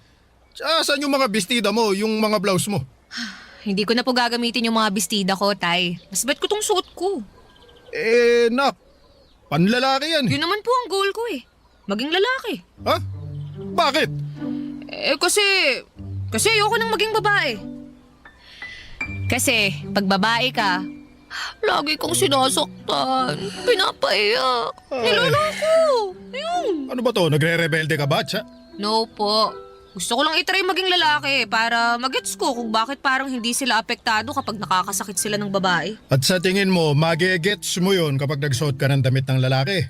Saan yung mga bestida mo, yung mga blouse mo? Hindi ko na po gagamitin yung mga bestida ko, Tay. Mas bet ko tong suot ko. Nak, panlalaki yan. Yun naman po ang goal ko, eh. Maging lalaki. Ha? Bakit? Kasi ayoko nang maging babae. Kasi, pag babae ka, lagi kang sinasaktan, pinapaiyak, niloloko. Ayun. Ano ba to? Nagre-rebelde ka ba, Tsa? No po. Gusto ko lang itry maging lalaki para magets ko kung bakit parang hindi sila apektado kapag nakakasakit sila ng babae. At sa tingin mo, magigets mo yun kapag nagsuot ka ng damit ng lalaki?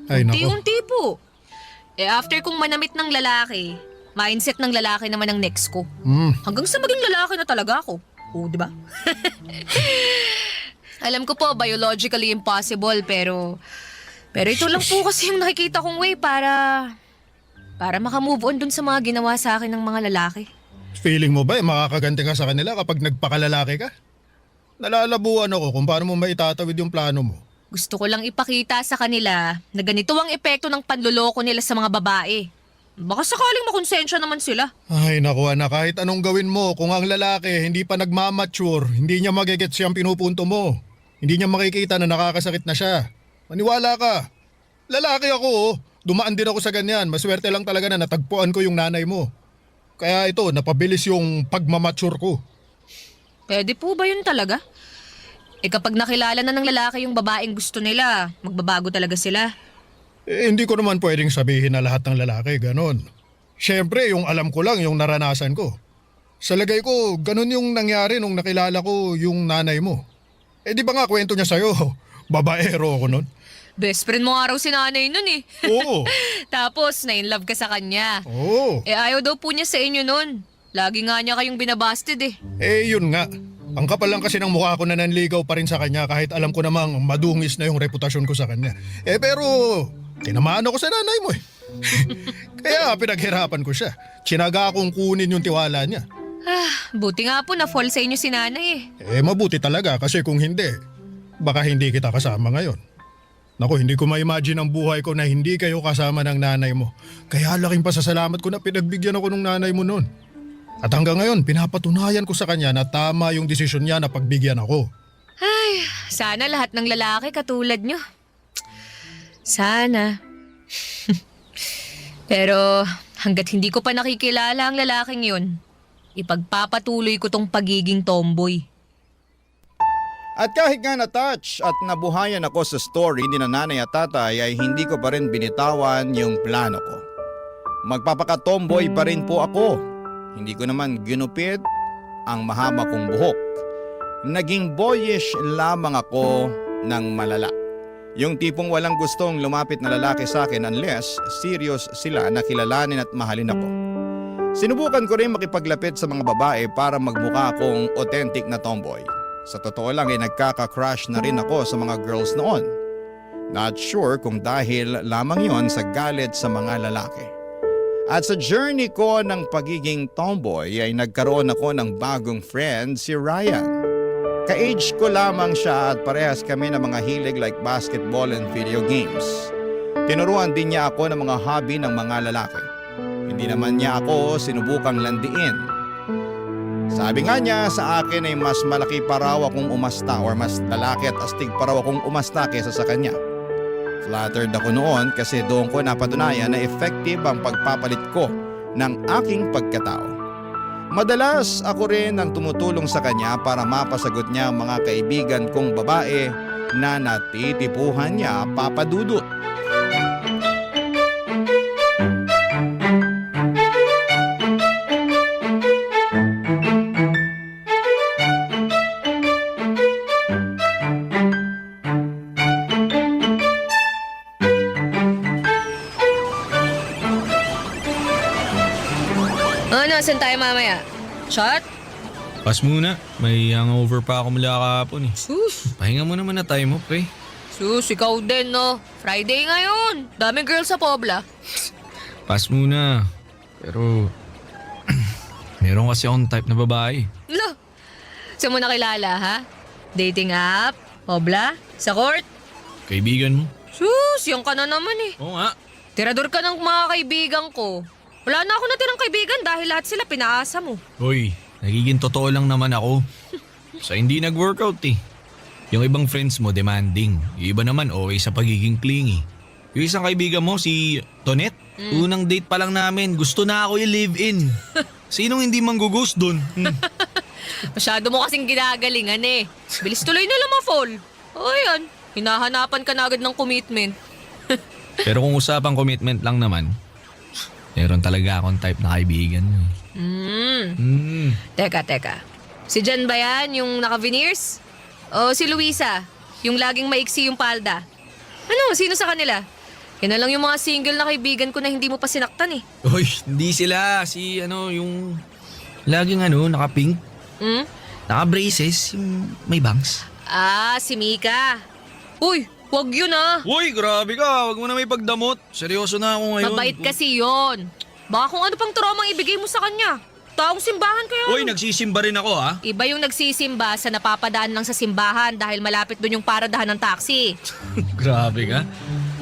Ay, nako. Unti-unti po. After kong manamit ng lalaki, mindset ng lalaki naman ang next ko. Hanggang sa maging lalaki na talaga ako. Oo, di ba? Alam ko po, biologically impossible, pero ito lang po kasi yung nakikita kong way para makamove on dun sa mga ginawa sa akin ng mga lalaki. Feeling mo ba makakaganti ka sa kanila kapag nagpakalalaki ka? Nalalabuan ako kung paano mo maitatawid yung plano mo. Gusto ko lang ipakita sa kanila na ganito ang epekto ng panloloko nila sa mga babae. Baka sakaling makonsensya naman sila. Ay naku anak, kahit anong gawin mo, kung ang lalaki hindi pa nagmamature, hindi niya magigets yung pinupunto mo. Hindi niya makikita na nakakasakit na siya. Maniwala ka. Lalaki ako oh. Dumaan din ako sa ganyan. Maswerte lang talaga na natagpuan ko yung nanay mo. Kaya ito, napabilis yung pagmamature ko. Pwede po ba yun talaga? Kapag nakilala na ng lalaki yung babaeng gusto nila, magbabago talaga sila. Hindi ko naman pwedeng sabihin na lahat ng lalaki ganon. Siyempre, yung alam ko lang, yung naranasan ko. Sa lagay ko, ganon yung nangyari nung nakilala ko yung nanay mo. Di ba nga kwento niya sa'yo, babaero ako nun? Best friend mo nga raw si nanay nun eh. Oo. Tapos, na-inlove ka sa kanya. Oo. Ayaw daw po niya sa inyo nun. Lagi nga niya kayong binabasted eh. Yun nga. Ang kapal lang kasi ng mukha ko na nanligaw pa rin sa kanya kahit alam ko namang madungis na yung reputasyon ko sa kanya. Pero, tinamaan ako sa nanay mo eh. Kaya pinaghirapan ko siya. Tsinaga akong kunin yung tiwala niya. Buti nga po na fall sa inyo si nanay eh. Mabuti talaga kasi kung hindi, baka hindi kita kasama ngayon. Naku, hindi ko ma-imagine ang buhay ko na hindi kayo kasama ng nanay mo. Kaya laking pasasalamat ko na pinagbigyan ako ng nanay mo noon. At hanggang ngayon, pinapatunayan ko sa kanya na tama yung desisyon niya na pagbigyan ako. Ay, sana lahat ng lalaki katulad nyo. Sana. Pero hanggat hindi ko pa nakikilala ang lalaking yun, ipagpapatuloy ko tong pagiging tomboy. At kahit nga na-touch at nabuhayan ako sa story ni nanay at tatay ay hindi ko pa rin binitawan yung plano ko. Magpapaka-tomboy pa rin po ako. Hindi ko naman ginupit ang mahaba kong buhok. Naging boyish lamang ako ng malala. Yung tipong walang gustong lumapit na lalaki sa akin unless serious sila na kilalanin at mahalin ako. Sinubukan ko rin makipaglapit sa mga babae para magmukha akong authentic na tomboy. Sa totoo lang ay nagkaka-crush na rin ako sa mga girls noon. Not sure kung dahil lamang yon sa galit sa mga lalaki. At sa journey ko ng pagiging tomboy ay nagkaroon ako ng bagong friend, si Ryan. Ka-age ko lamang siya at parehas kami ng mga hilig like basketball and video games. Tinuruan din niya ako ng mga hobby ng mga lalaki. Hindi naman niya ako sinubukang landiin. Sabi nga niya sa akin ay mas malaki pa raw akong umasta or mas lalaki at astig pa raw akong umasta kesa sa kanya. Flattered ako noon kasi doon ko napatunayan na effective ang pagpapalit ko ng aking pagkatao. Madalas ako rin ang tumutulong sa kanya para mapasagot niya ang mga kaibigan kong babae na natitipuhan niya, Papa Dudut. Saan tayo mamaya? Shot? Pas muna. May hangover pa ako mula kahapon eh. Sus, Pahinga mo naman na time off eh. sus, ikaw din, no? Friday ngayon. Daming girls sa Pobla. Pas muna. Pero, meron kasi akong type na babae. Lo, saan mo nakilala, ha? Dating app? Pobla? Sa court? Kaibigan mo? Sus, yung ka na naman eh. Oo nga. Tirador ka ng mga kaibigan ko. Wala na ako natirang kaibigan dahil lahat sila pinaasa mo. Hoy, nagiging totoo lang naman ako. Sa hindi nag-workout eh. Yung ibang friends mo demanding. Yung iba naman okay sa pagiging clingy. Yung isang kaibigan mo, si Tonet, unang date pa lang namin, gusto na ako i-live-in. Sinong hindi manggughost dun? Masyado mo kasing ginagalingan eh. Bilis tuloy na lumafall. O yan, hinahanapan ka na agad ng commitment. Pero kung usapang commitment lang naman, meron talaga akong type na kaibigan. Teka. Si Jan ba yan, yung naka-veneers? O si Luisa, yung laging maiksi yung palda? Ano, sino sa kanila? Yan na lang yung mga single na kaibigan ko na hindi mo pa sinaktan eh. Hoy, hindi sila. Si yung laging naka-pink, naka-braces, yung may bangs. Ah, si Mika. Uy, wag yun ah. Uy, grabe ka. Wag mo na may pagdamot. Seryoso na ako ngayon. Mabait kasi yon. Baka kung ano pang traumang ibigay mo sa kanya. Taong simbahan kaya. Uy, nagsisimba rin ako ha. Iba yung nagsisimba sa napapadaan lang sa simbahan dahil malapit doon yung paradahan ng taxi. Grabe ka.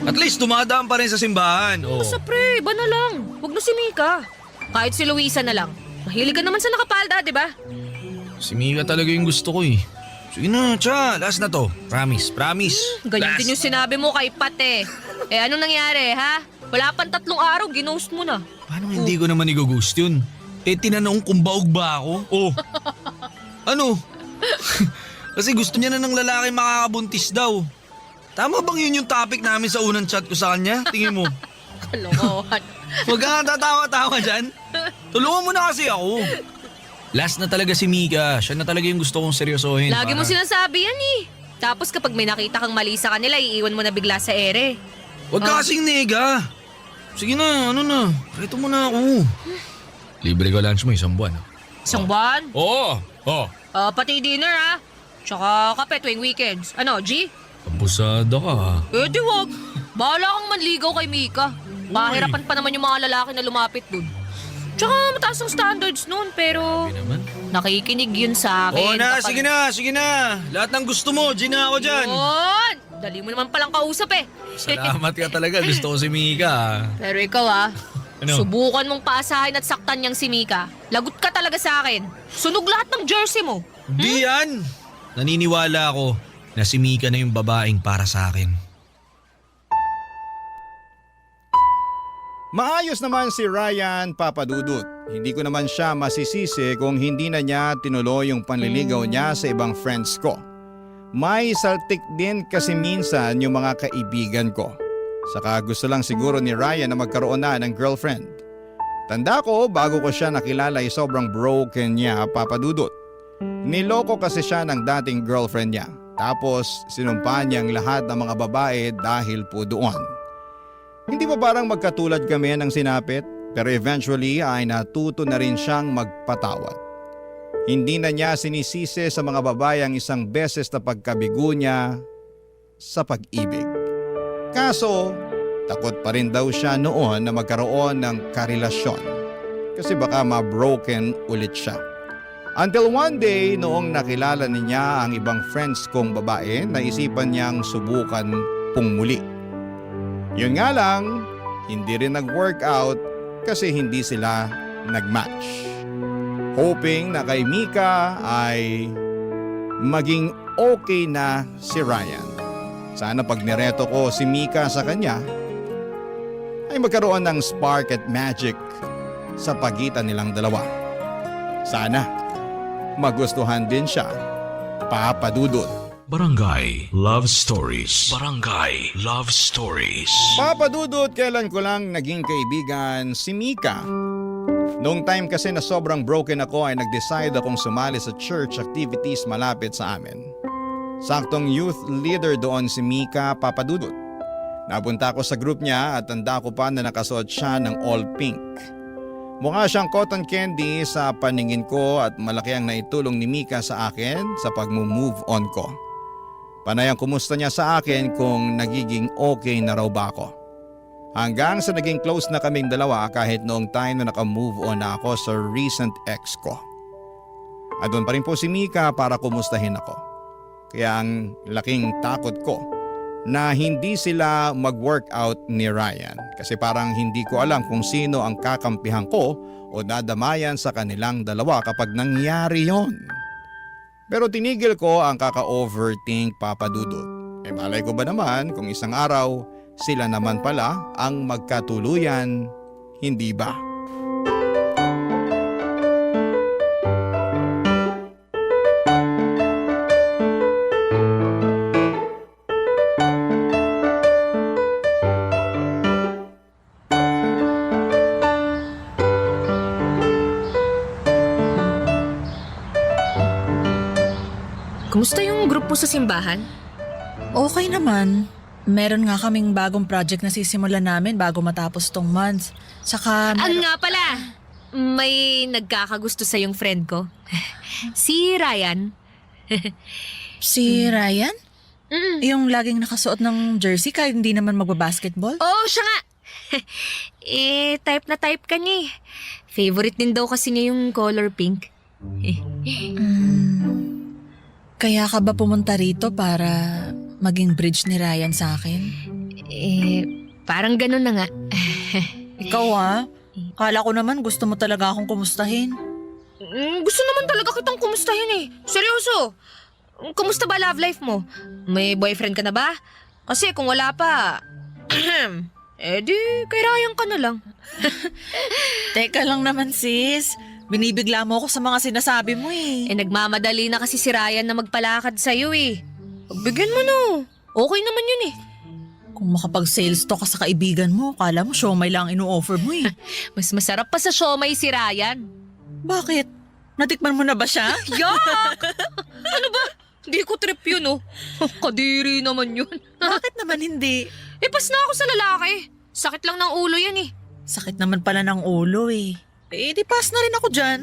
At least dumadaan pa rin sa simbahan. Oh. Basta pre, iba na lang. Huwag na si Mika. Kahit si Luisa na lang. Mahilig ka naman sa nakapalda, di ba? Si Mika talaga yung gusto ko eh. Sige na, tsa. Last na to. Promise. Ganyan Last. din yung sinabi mo kay Pat eh. Eh anong nangyari, ha? Wala pang 3 araw, ginost mo na. Paano hindi ko naman i-ghost yun? Eh, tinanong kung baog ba ako? Oh. Ano? Kasi gusto niya na ng lalaki makakabuntis daw. Tama bang yun yung topic namin sa unang chat ko sa kanya? Tingin mo. Kalokohan. Huwag kang tatawa-tawa dyan. Tulungan mo na kasi ako. Last na talaga si Mika. Siya na talaga yung gusto kong seryosohin. Lagi mo sinasabi yan eh. Tapos kapag may nakita kang mali sa kanila, iiwan mo na bigla sa ere. Huwag ka kasing nega. Sige na, Reto mo na ako. Libre ko lunch mo 1 buwan. Isang buwan? Oo. Pati dinner ha. Tsaka kape tuwing weekends. Ano, G? Abusada ka ha. Eh di wag. Bahala kang manligaw kay Mika. Mahirapan pa naman yung mga lalaki na lumapit dun. Tsaka mataas ang standards nun, pero Hindi naman. nakikinig yun sa akin. Oo na, kapag- sige na. Lahat ng gusto mo, Gina ako dyan. Yun! Dali mo naman palang kausap eh. Salamat ka talaga, gusto ko si Mika ha. Pero ikaw Ano? subukan mong paasahin at saktan niyang si Mika. Lagot ka talaga sa akin. Sunog lahat ng jersey mo. Di yan. Naniniwala ako na si Mika na yung babaeng para sa akin. Maayos naman si Ryan Papadudut. Hindi ko naman siya masisisi kung hindi na niya tinuloy yung panliligaw niya sa ibang friends ko. May saltik din kasi minsan yung mga kaibigan ko. Saka gusto lang siguro ni Ryan na magkaroon na ng girlfriend. Tanda ko, bago ko siya nakilala ay sobrang broken niya, Papadudut. Niloko kasi siya ng dating girlfriend niya. Tapos sinumpa niya ang lahat ng mga babae dahil po doon. Hindi ba parang magkatulad kami ng sinapit? Pero eventually ay natuto na rin siyang magpatawad. Hindi na niya sinisisi sa mga babae ang isang beses na pagkabigo niya sa pag-ibig. Kaso, takot pa rin daw siya noon na magkaroon ng karelasyon. Kasi baka ma-broken ulit siya. Until one day, noong nakilala niya ang ibang friends kong babae, naisipan niyang subukan pong muli. Yun nga lang, hindi rin nag-workout kasi hindi sila nag-match. Hoping na kay Mika ay maging okay na si Ryan. Sana pag nireto ko si Mika sa kanya, ay magkaroon ng spark at magic sa pagitan nilang dalawa. Sana magustuhan din siya, Papadudut. Barangay Love Stories. Barangay Love Stories. Papadudut, kailan ko lang naging kaibigan si Mika. Noong time kasi na sobrang broken ako ay nag-decide akong sumali sa church activities malapit sa amin. Saktong youth leader doon si Mika, Papadudut. Napunta ako sa group niya at tanda ko pa na nakasuot siya ng all pink. Mukha siyang cotton candy sa paningin ko at malaki ang naitulong ni Mika sa akin sa pag-move on ko. Panay ang kumusta niya sa akin kung nagiging okay na raw ba ako. Hanggang sa naging close na kaming dalawa kahit noong time na naka-move on na ako sa recent ex ko. At doon pa rin po si Mika para kumustahin ako. Kaya ang laking takot ko na hindi sila mag-workout ni Ryan kasi parang hindi ko alam kung sino ang kakampihan ko o dadamayan sa kanilang dalawa kapag nangyari yon. Pero tinigil ko ang kaka-overthink, Papa Dudut. Malay ko ba naman kung isang araw sila naman pala ang magkatuluyan, hindi ba? Kumusta yung grupo sa simbahan? Okay naman. Meron nga kaming bagong project na sisimulan namin bago matapos tong month. Saka Nga pala, may nagkakagusto sa yung friend ko. Si Ryan. si Ryan? Yung laging nakasuot ng jersey kahit hindi naman magbabasketball? Oo, siya nga. Type na type ka niya eh. Favorite din daw kasi niya yung color pink. Kaya ka ba pumunta rito para maging bridge ni Ryan sa akin? Parang ganun na nga. Ikaw kala ko naman gusto mo talaga akong kumustahin. Gusto naman talaga kitang kumustahin eh. Seryoso. Kumusta ba love life mo? May boyfriend ka na ba? Kasi kung wala pa, di kay Ryan ka na lang. Teka lang naman sis. Binibigla mo ako sa mga sinasabi mo eh. Nagmamadali na kasi si Ryan na magpalakad sa'yo eh. Pagbigyan mo no. Okay naman yun eh. Kung makapag-sales talk ka sa kaibigan mo, kala mo siomay lang ino-offer mo eh. Mas masarap pa sa siomay si Ryan. Bakit? Natikman mo na ba siya? Yak! Ano ba? Hindi ko trip yun oh. Kadiri naman yun. Bakit naman hindi? Pas na ako sa lalaki. Sakit lang ng ulo yan eh. Sakit naman pala ng ulo eh. Di pass na rin ako dyan.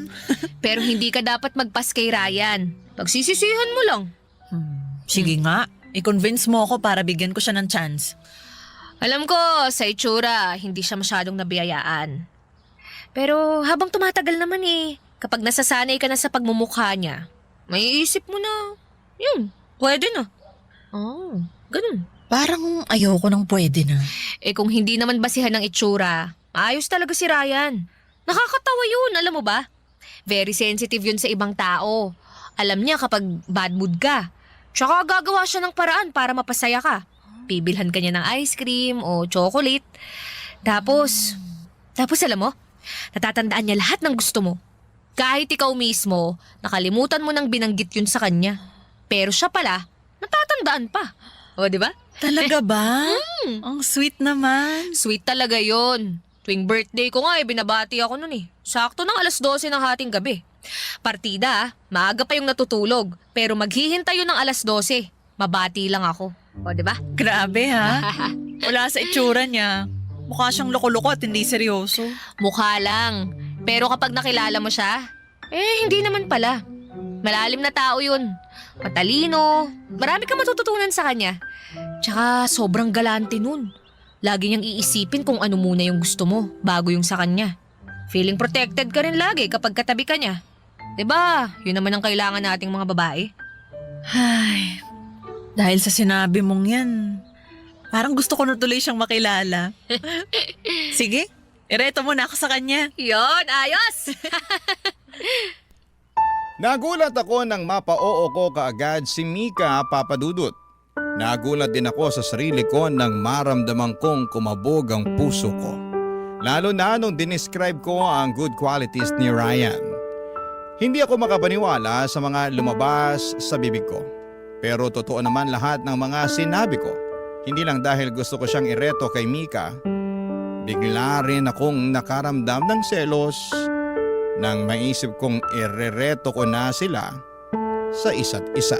Pero hindi ka dapat magpas kay Ryan. Pagsisisihan mo lang. Sige nga, i-convince mo ako para bigyan ko siya ng chance. Alam ko, sa itsura, hindi siya masyadong nabiyayaan. Pero habang tumatagal naman kapag nasasanay ka na sa pagmumukha niya, may isip mo na, pwede na. Ganun. Parang ayoko nang pwede na. Kung hindi naman basihan ng itsura, ayos talaga si Ryan. Nakakatawa yun, alam mo ba? Very sensitive yun sa ibang tao. Alam niya kapag bad mood ka. Tsaka gagawa siya ng paraan para mapasaya ka. Bibilhan ka niya ng ice cream o chocolate. Tapos alam mo, natatandaan niya lahat ng gusto mo. Kahit ikaw mismo, nakalimutan mo nang binanggit yun sa kanya. Pero siya pala, natatandaan pa. O, di ba? Talaga ba? Ang sweet naman. Sweet talaga yun. Tuwing birthday ko nga binabati ako nun Sakto ng 12:00 ng hating gabi. Partida, maaga pa yung natutulog. Pero maghihintay yun ng 12:00. Mabati lang ako. O, di ba? Grabe ha. Wala sa itsura niya. Mukha siyang loko-loko at hindi seryoso. Mukha lang. Pero kapag nakilala mo siya, hindi naman pala. Malalim na tao yun. Matalino. Marami kang matututunan sa kanya. Tsaka sobrang galante nun. Lagi niyang iisipin kung ano muna yung gusto mo bago yung sa kanya. Feeling protected ka rin lagi kapag katabi ka niya. Diba? Yun naman ang kailangan nating mga babae. Ay, dahil sa sinabi mong yan, parang gusto ko na tuloy siyang makilala. Sige, ireto mo na ako sa kanya. Yon, ayos! Nagulat ako nang mapa-oo ko kaagad si Mika, Papa Dudut. Nagulat din ako sa sarili ko nang maramdaman kong kumabog ang puso ko. Lalo na nung dinescribe ko ang good qualities ni Ryan. Hindi ako makapaniwala sa mga lumabas sa bibig ko. Pero totoo naman lahat ng mga sinabi ko. Hindi lang dahil gusto ko siyang ireto kay Mika. Bigla rin akong nakaramdam ng selos nang maisip kong irereto ko na sila sa isa't isa.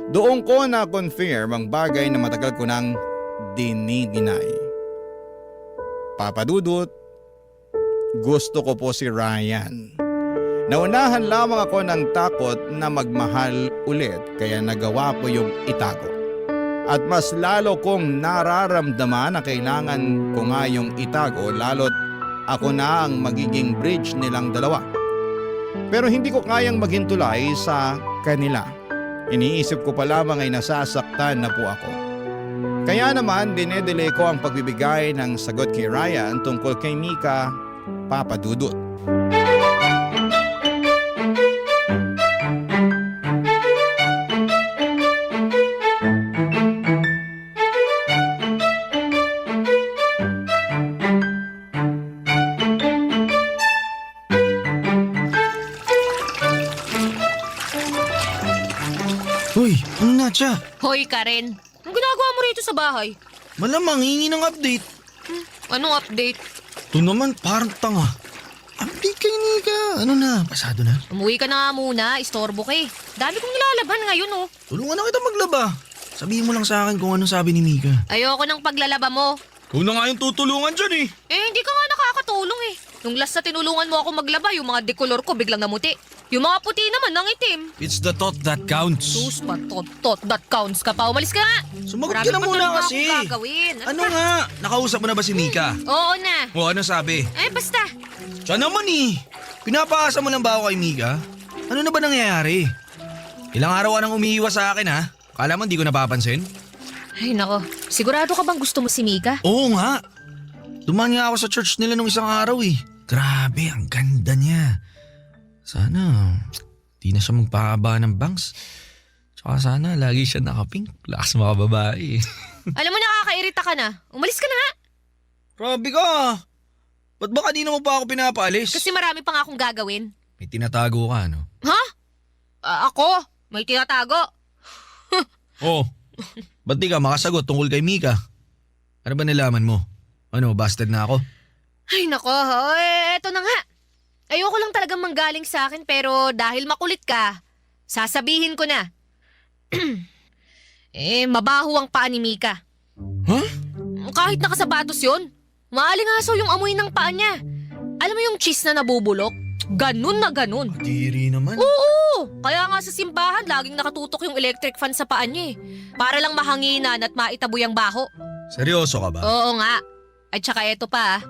Doon ko na-confirm ang bagay na matagal ko nang dinidinay. Papa Dudut, gusto ko po si Ryan. Naunahan lamang ako ng takot na magmahal ulit kaya nagawa ko yung itago. At mas lalo kong nararamdaman na kailangan ko nga yung itago lalo't ako na ang magiging bridge nilang dalawa. Pero hindi ko kayang maghintulay sa kanila. Iniisip ko pa lamang ay nasasaktan na po ako. Kaya naman dinedelay ko ang pagbibigay ng sagot kay Ryan tungkol kay Mika, Papa Dudut. Uy, ano na siya? Hoy, Karen. Ang ginagawa mo rito sa bahay? Malamang hingi ng update. Anong update? Ito naman, parang tanga. Update kay Nika. Ano na, pasado na? Umuwi ka na nga muna, istorbo ka eh. Dami kong nilalaban ngayon oh. Tulungan na kita maglaba. Sabihin mo lang sa akin kung ano sabi ni Mika. Ayoko ng paglalaba mo. Ikaw na nga yung tutulungan dyan eh. Hindi ka nga nakakatulong eh. Nung last na tinulungan mo ako maglaba, yung mga dekolor ko biglang namuti. Yung mga puti naman nangitim. It's the thought that counts. Sus, tot, that counts ka pa. Umalis ka nga. Sumagot Marami ka na pa muna talaga kasi. akong gagawin. Ano nga? Nakausap mo na ba si Mika? Oo na. O ano sabi? Basta. Siya naman eh. Pinapaasa mo lang ba ako kay Mika? Ano na ba nangyayari? Ilang araw ka nang umiiwas sa akin ha? Kala mo hindi ko napapansin? Ay nako, sigurado ka bang gusto mo si Mika? Oo nga. Dumaan nga ako sa church nila nung isang araw eh. Grabe, ang ganda niya. Sana, di na siya magpahaba ng bangs. Tsaka sana, lagi siya nakapink. Lakas mga babae. Alam mo, nakakairita ka na. Umalis ka na nga. Grabe ka. Ba't ba kanina mo pa ako pinapaalis? Kasi marami pa nga akong gagawin. May tinatago ka, no? Ha? Ako? May tinatago? Oo. Ba't di ka makasagot tungkol kay Mika? Ano ba nalaman mo? Ano, busted na ako? Ay nako, eto na nga. Ayoko lang talagang manggaling sa akin pero dahil makulit ka, sasabihin ko na. Mabaho ang paa ni Mika. Huh? Kahit nakasapatos yun, maalingaso yung amoy ng paa niya. Alam mo yung cheese na nabubulok? Ganun na ganun. Kadiri naman. Oo! Kaya nga sa simbahan, laging nakatutok yung electric fan sa paa niya eh. Para lang mahanginan at maitaboy ang baho. Seryoso ka ba? Oo nga. At saka eto pa.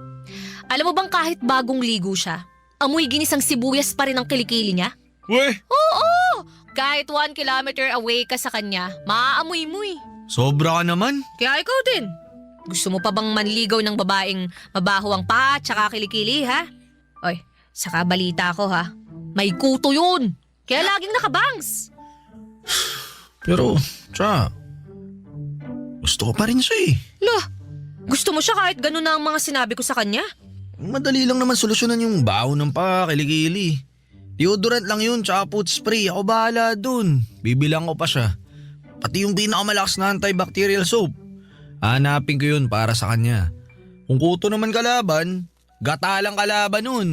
Alam mo bang kahit bagong ligo siya, amoy ginisang sibuyas pa rin ang kilikili niya? Weh! Oo! Kahit 1 kilometer away ka sa kanya, maaamoy mo eh. Sobra ka naman. Kaya ikaw din. Gusto mo pa bang manligaw ng babaeng mabaho ang paa at saka kilikili ha? Oy, saka balita ko ha. May kuto yun. Kaya laging nakabangs. Pero, tsaka, gusto ko pa rin siya eh. Lah, gusto mo siya kahit ganun na ang mga sinabi ko sa kanya? Madali lang naman solusyonan yung baho ng paa, kilikili. Deodorant lang yun, tsaka foot spray. Ako bahala dun. Bibilang ko pa siya. Pati yung pinakamalakas na antibacterial soap. Hanapin ko yun para sa kanya. Kung kuto naman kalaban, gata lang kalaban nun.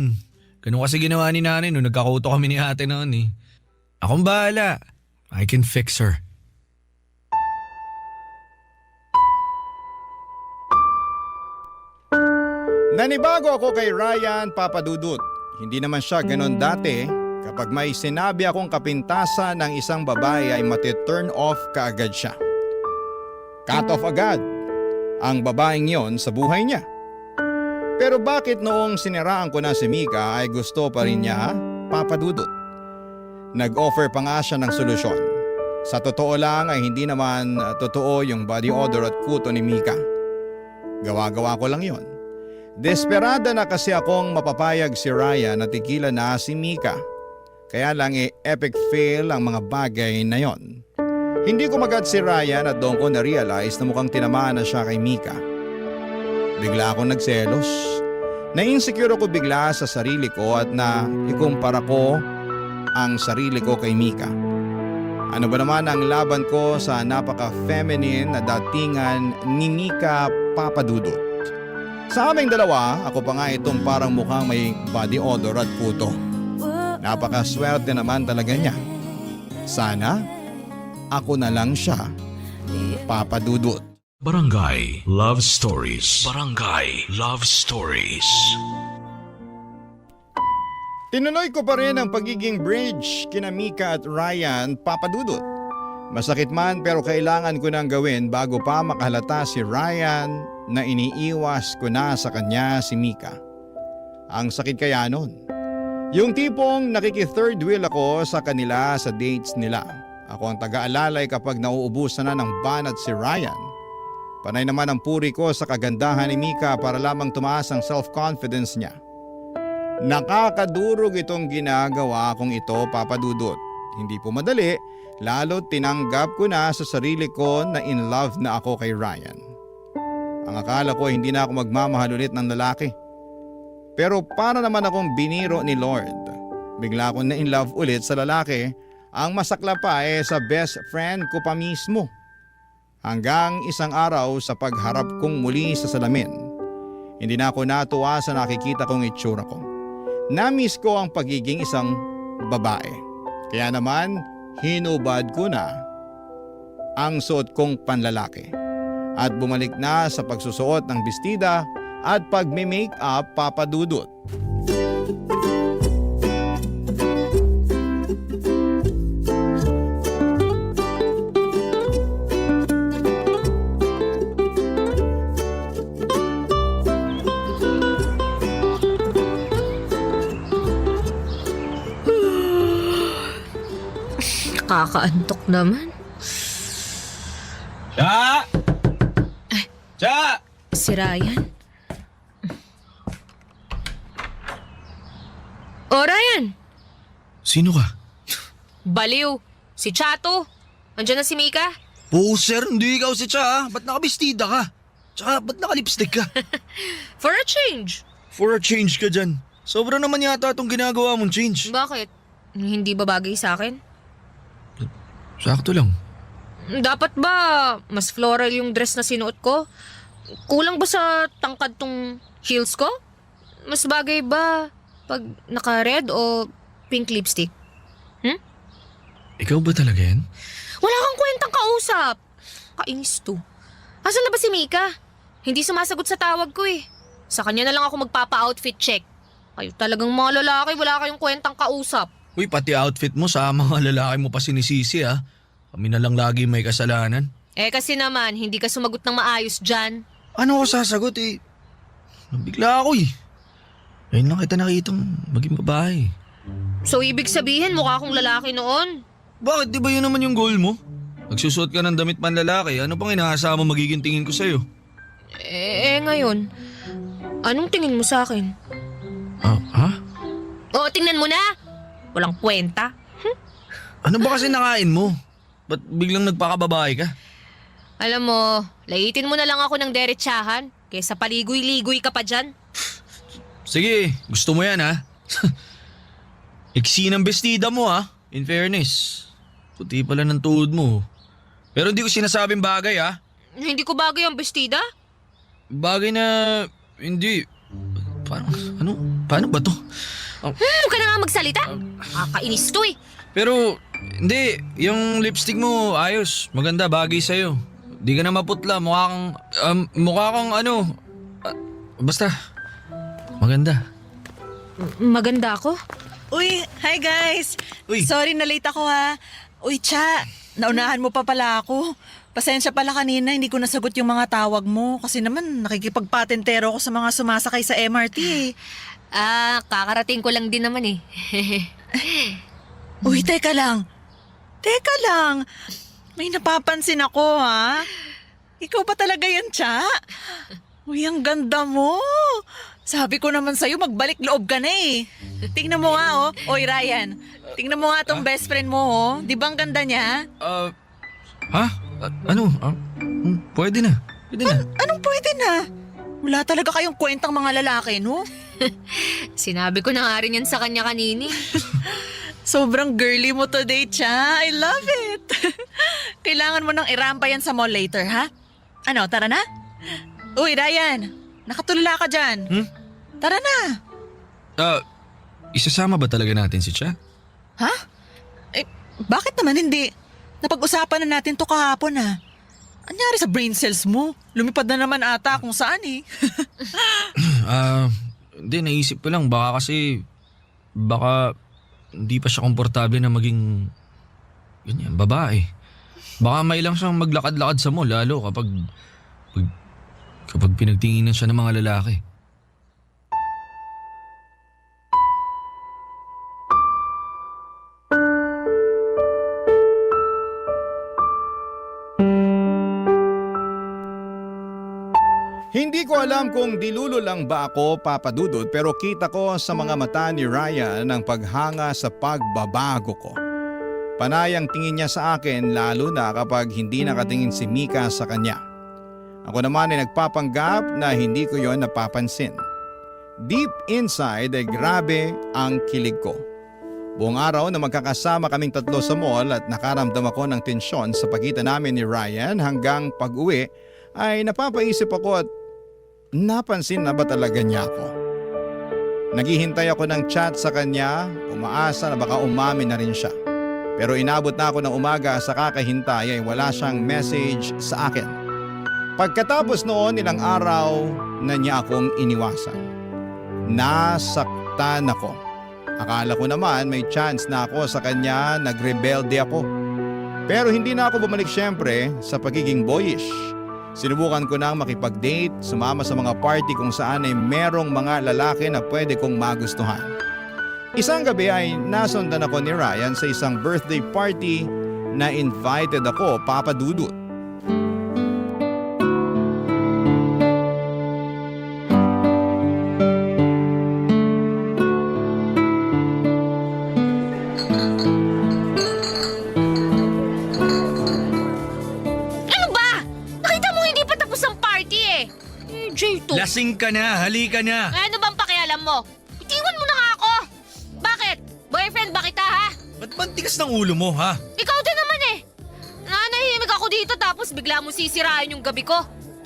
Ganun kasi ginawa ni nanay nung nagkakuto kami ni ate noon eh. Akong bahala. I can fix her. Nanibago ako kay Ryan, Papa Dudut. Hindi naman siya ganon dati. Kapag may sinabi akong kapintasan ng isang babae ay mati-turn off kaagad siya. Cut off agad ang babaeng yon sa buhay niya. Pero bakit noong siniraan ko na si Mika ay gusto pa rin niya, Papa Dudut? Nag-offer pa nga siya ng solusyon. Sa totoo lang ay hindi naman totoo yung body odor at kuto ni Mika. Gawa-gawa ko lang yon. Desperada na kasi akong mapapayag si Ryan na tigilan na si Mika. Kaya lang epic fail ang mga bagay na yon. Hindi ko magad si Ryan at doon ko na-realize na mukhang tinamaan na siya kay Mika. Bigla akong nagselos. Na-insecure ako bigla sa sarili ko at na ikumpara ko ang sarili ko kay Mika. Ano ba naman ang laban ko sa napaka-feminine na datingan ni Mika, Papa Dudut? Sa aming dalawa, ako pa nga itong parang mukhang may body odor at kuto. Napakaswerte naman talaga niya. Sana, ako na lang siya, Papa Dudut. Barangay Love Stories. Barangay Love Stories. Tinuloy ko pa rin ang pagiging bridge kina Mika at Ryan, Papa Dudut. Masakit man pero kailangan ko nang gawin bago pa makahalata si Ryan na iniiwas ko na sa kanya si Mika. Ang sakit kaya nun. Yung tipong nakiki-third wheel ako sa kanila sa dates nila. Ako ang taga-alalay kapag nauubusan na ng banat si Ryan. Panay naman ang puri ko sa kagandahan ni Mika para lamang tumaas ang self-confidence niya. Nakakadurog itong ginagawa kong ito, Papa Dudut. Hindi po madali, lalo tinanggap ko na sa sarili ko na in love na ako kay Ryan. Ang akala ko hindi na ako magmamahal ulit ng lalaki. Pero para naman akong biniro ni Lord. Bigla akong na in love ulit sa lalaki, ang masakla pa sa best friend ko pa mismo. Hanggang isang araw sa pagharap kong muli sa salamin, hindi na ako natuwa sa nakikita kong itsura ko. Namiss ko ang pagiging isang babae. Kaya naman, hinubad ko na ang suot kong panlalaki. At bumalik na sa pagsusuot ng bestida at pagme-makeup, Papa Dudut. Nakakaantok naman. Cha! Cha! Si Ryan? O Ryan! Sino ka? Baliw! Si Chato! Andiyan na si Mika? Poser, hindi ikaw si Cha. Ba't nakabistida ka? Tsaka ba't nakalipstick ka? For a change! For a change ka dyan. Sobra naman yata itong ginagawa mong change. Bakit? Hindi ba bagay sa akin? Sakto lang. Dapat ba mas floral yung dress na sinuot ko? Kulang ba sa tangkad tong heels ko? Mas bagay ba pag naka-red o pink lipstick? Ikaw ba talaga yan? Wala kang kwentang kausap. Kainis to. Asan na ba si Mika? Hindi sumasagot sa tawag ko eh. Sa kanya na lang ako magpapa-outfit check. Kayo talagang mga lalaki, wala kayong kwentang kausap. Uy, pati outfit mo sa mga lalaki mo pa sinisisi ah. Kami na lang lagi may kasalanan. Eh kasi naman, hindi ka sumagot ng maayos dyan. Ano ko sasagot eh? Nabigla ako eh. Ngayon lang kita nakitang maging babae. So ibig sabihin, mukha akong lalaki noon? Bakit? Di ba yun naman yung goal mo? Nagsusuot ka ng damit panlalaki, ano pang inaasama magiging tingin ko sa'yo? Ngayon, anong tingin mo sa akin? Ha? Oo, tingnan mo na. Walang kwenta. Ano ba kasi nakain mo? Ba't biglang nagpakababae ka? Alam mo, laitin mo na lang ako ng derechahan kaysa paligoy-ligoy ka pa dyan. Sige, gusto mo yan ha? Iksi ng bestida mo ha, in fairness. Puti pala ng tuhod mo. Pero hindi ko sinasabing bagay ha. Hindi ko bagay ang bestida? Bagay na hindi. Paano ba to? Huwag ka na nga magsalita. Kakainis to eh. Pero hindi, yung lipstick mo ayos, maganda, bagay sa'yo. Di ka na maputla, mukha kang basta, maganda. Maganda ako? Uy, hi guys! Uy. Sorry na late ako ha. Uy, Cha, naunahan mo pa pala ako. Pasensya pala kanina, hindi ko nasagot yung mga tawag mo kasi naman nakikipagpatentero ako sa mga sumasakay sa MRT eh. Kakarating ko lang din naman eh. Uy, teka lang. May napapansin ako ha. Ikaw ba talaga yan, Cha? Uy, ang ganda mo. Sabi ko naman sa'yo, magbalik loob ka na eh. Tingnan mo nga oh. Oy, Ryan. Tingnan mo nga tong best friend mo oh. Di ba ang ganda niya? Pwede na. Anong pwede na? Wala talaga kayong kwentang mga lalaki, no? Sinabi ko na nga rin yan sa kanya kanini. Sobrang girly mo today, Cha. I love it. Kailangan mo nang irampa yan sa mall later, ha? Ano, tara na? Uy, Ryan. Nakatulala ka dyan. Tara na. Isasama ba talaga natin si Cha? Ha? Bakit naman hindi? Napag-usapan na natin to kahapon, ha? Anyari sa brain cells mo? Lumipad na naman ata kung saan, eh. Hindi, naisip ko lang. Baka kasi baka hindi pa siya komportable na maging ganyan, babae. Baka may lang siyang maglakad-lakad sa mall lalo kapag pinagtinginan siya ng mga lalaki. Hindi ko alam kung dilulo lang ba ako, Papa Dudut, pero kita ko sa mga mata ni Ryan ang paghanga sa pagbabago ko. Panayang tingin niya sa akin lalo na kapag hindi nakatingin si Mika sa kanya. Ako naman ay nagpapanggap na hindi ko yon napapansin. Deep inside ay grabe ang kilig ko. Buong araw na magkakasama kaming tatlo sa mall at nakaramdam ako ng tensyon sa pagitan namin ni Ryan hanggang pag-uwi ay napapaisip ako at napansin na ba talaga niya ako? Naghihintay ako ng chat sa kanya, umaasa na baka umamin na rin siya. Pero inabot na ako ng umaga sa kakahintay ay wala siyang message sa akin. Pagkatapos noon ilang araw na niya akong iniwasan. Nasaktan ako. Akala ko naman may chance na ako sa kanya, nagrebelde ako. Pero hindi na ako bumalik syempre sa pagiging boyish. Sinubukan ko nang makipag-date, sumama sa mga party kung saan ay merong mga lalaki na pwede kong magustuhan. Isang gabi ay nasundan ako ni Ryan sa isang birthday party na invited ako, Papa Dudut. Ano ba? Nakita mo hindi pa tapos ang party eh. J2. Lasing ka na, halika na. Ano bang pakialam mo? Itiwan mo na nga ako. Bakit? Boyfriend ba kita ha? Ba't ba ang tigas ng ulo mo, ha? Ikaw din naman eh. Nanahimik ako dito tapos bigla mo sisirain yung gabi ko.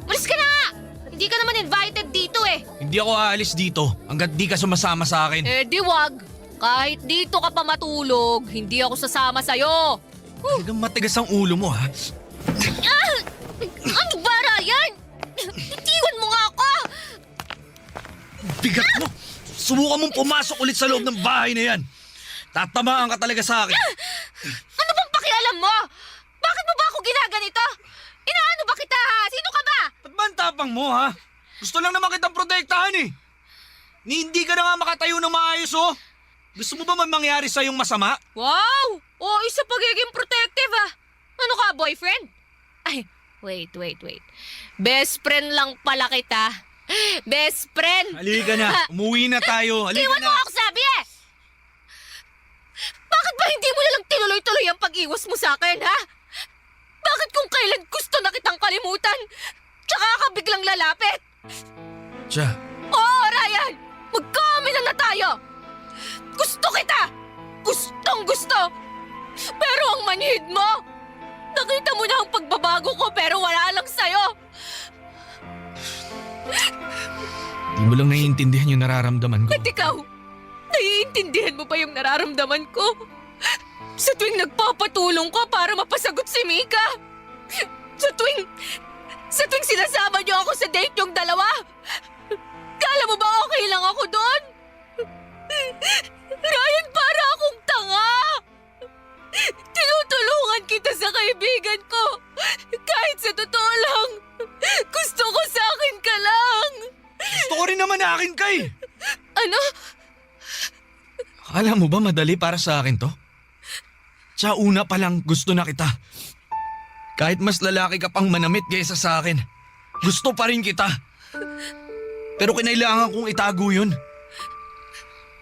Malis ka na nga. Hindi ka naman invited dito eh. Hindi ako aalis dito hanggat di ka sumasama sa akin. Eh di wag. Kahit dito ka pa matulog, hindi ako sasama sa'yo. Talagang matigas ang ulo mo, ha? Ah! Ano ba, Ryan? Itiwan mo nga ako. Bigat mo! Subukan mong pumasok ulit sa loob ng bahay na yan. Tatamaan ka talaga sa akin. Ano bang pakialam mo? Bakit mo ba ako ginaganito? Inaano ba kita ha? Sino ka ba? Ba't ba ang tapang mo, ha? Gusto lang naman kitang protektahan, eh. Ni hindi ka na nga makatayo ng maayos, oh. Gusto mo ba man mangyari sa'yong masama? Wow! Oo, isa pagiging protective ah. Ano ka, boyfriend? Ay, wait. Best friend lang pala kita. Best friend! Halika na. Umuwi na tayo. Halika Iwan mo na. ako sabi eh! Bakit ba hindi mo nalang tinuloy-tuloy ang pag-iwas mo sa akin, ha? Bakit kung kailan gusto na kitang kalimutan, tsaka ka biglang lalapit? Tiya, Oo, Ryan! Magkamilan na tayo! Gusto kita! Gustong gusto! Pero ang manhid mo! Nakita mo na ang pagbabago ko pero wala lang sa'yo! di mo lang naiintindihan yung nararamdaman ko. At ikaw, naiintindihan mo ba yung nararamdaman ko? Sa tuwing nagpapatulong ka para mapasagot si Mika? Sa tuwing sinasama niyo ako sa date yung dalawa? Kala mo ba okay lang ako doon? Ryan, para akong tanga! Tinutulungan kita sa kaibigan ko. Kahit sa totoo lang, gusto ko sa akin ka lang. Gusto ko rin naman akin ka, eh. Ano? Akala mo ba madali para sa akin to? Sa una pa lang gusto na kita. Kahit mas lalaki ka pang manamit kaysa sa akin, gusto pa rin kita. Pero kinailangan kong itago yun.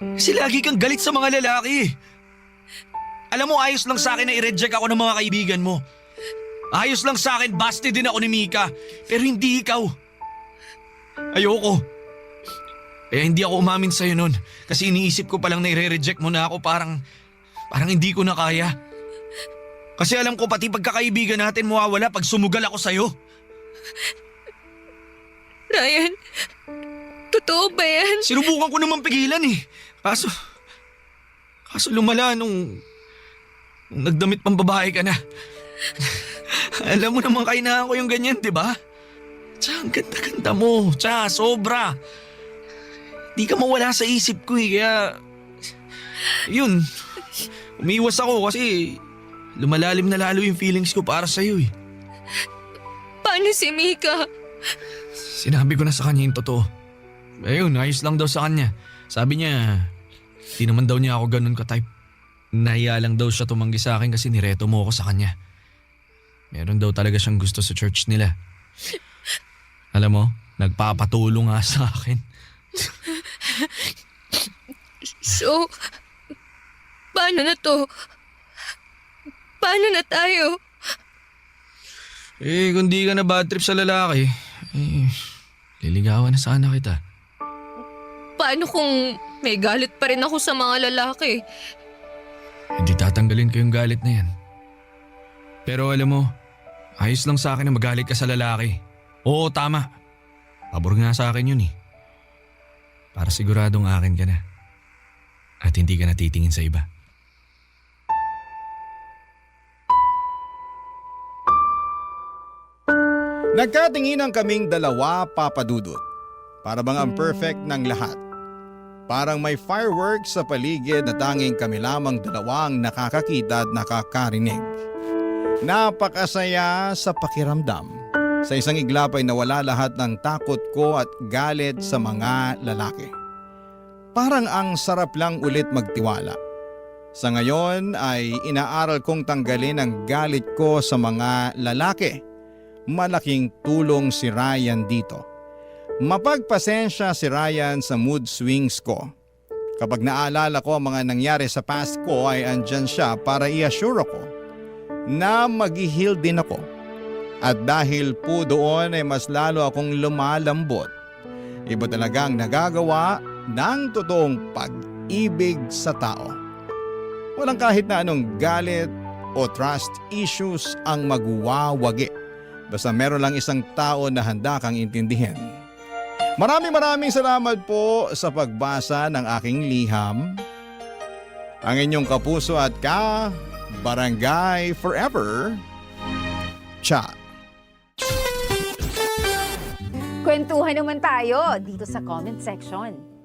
Kasi lagi kang galit sa mga lalaki. Alam mo, ayos lang sa akin na i-reject ako ng mga kaibigan mo. Ayos lang sa akin, busted din ako ni Mika. Pero hindi ikaw. Ayoko. Kaya hindi ako umamin sa'yo nun. Kasi iniisip ko palang na i-reject mo na ako parang hindi ko na kaya. Kasi alam ko pati pagkakaibigan natin mawawala pag sumugal ako sa'yo. Ryan, totoo ba yan? Sinubukan ko naman pigilan eh. Kaso lumala nung nagdamit pang babae ka na. Alam mo naman kainahan ko yung ganyan, di ba? Tsaka ang ganda-ganda mo. Tsaka sobra. Di ka mawala sa isip ko eh. Kaya Yun, umiwas ako kasi lumalalim na lalo yung feelings ko para sa'yo eh. Paano si Mika? Sinabi ko na sa kanya yung totoo. Ayun, ayos lang daw sa kanya. Sabi niya, di naman daw niya ako ganun ka-type. Nahiya lang daw siya tumanggi sa akin kasi nireto mo ako sa kanya. Meron daw talaga siyang gusto sa church nila. Alam mo, nagpapatulong nga sa akin. So, paano na to? Paano na tayo? Eh, kung di ka na bad trip sa lalaki, liligawan na sana kita. Paano kung may galit pa rin ako sa mga lalaki? Hindi tatanggalin ko yung galit na yan. Pero alam mo, ayos lang sa akin na magalit ka sa lalaki. Oo, tama. Pabor nga sa akin yun eh. Para siguradong akin ka na. At hindi ka natitingin sa iba. Nagkatinginan kaming dalawa, Papa Dudut. Para bang ang perfect ng lahat. Parang may fireworks sa paligid na tanging kami lamang dalawang nakakakita at nakakarinig. Napakasaya sa pakiramdam. Sa isang iglap ay nawala lahat ng takot ko at galit sa mga lalaki. Parang ang sarap lang ulit magtiwala. Sa ngayon ay inaaral kong tanggalin ang galit ko sa mga lalaki. Malaking tulong si Ryan dito. Mapagpasensya si Ryan sa mood swings ko. Kapag naalala ko ang mga nangyari sa past ko ay andyan siya para i-assure ako na mag-heal din ako. At dahil po doon ay mas lalo akong lumalambot. Iba talagang nagagawa ng totoong pag-ibig sa tao. Walang kahit na anong galit o trust issues ang magwawagi. Basta meron lang isang tao na handa kang intindihin. Maraming salamat po sa pagbasa ng aking liham. Ang inyong kapuso at Barangay Forever, Cha. Kwentuhan naman tayo dito sa comment section.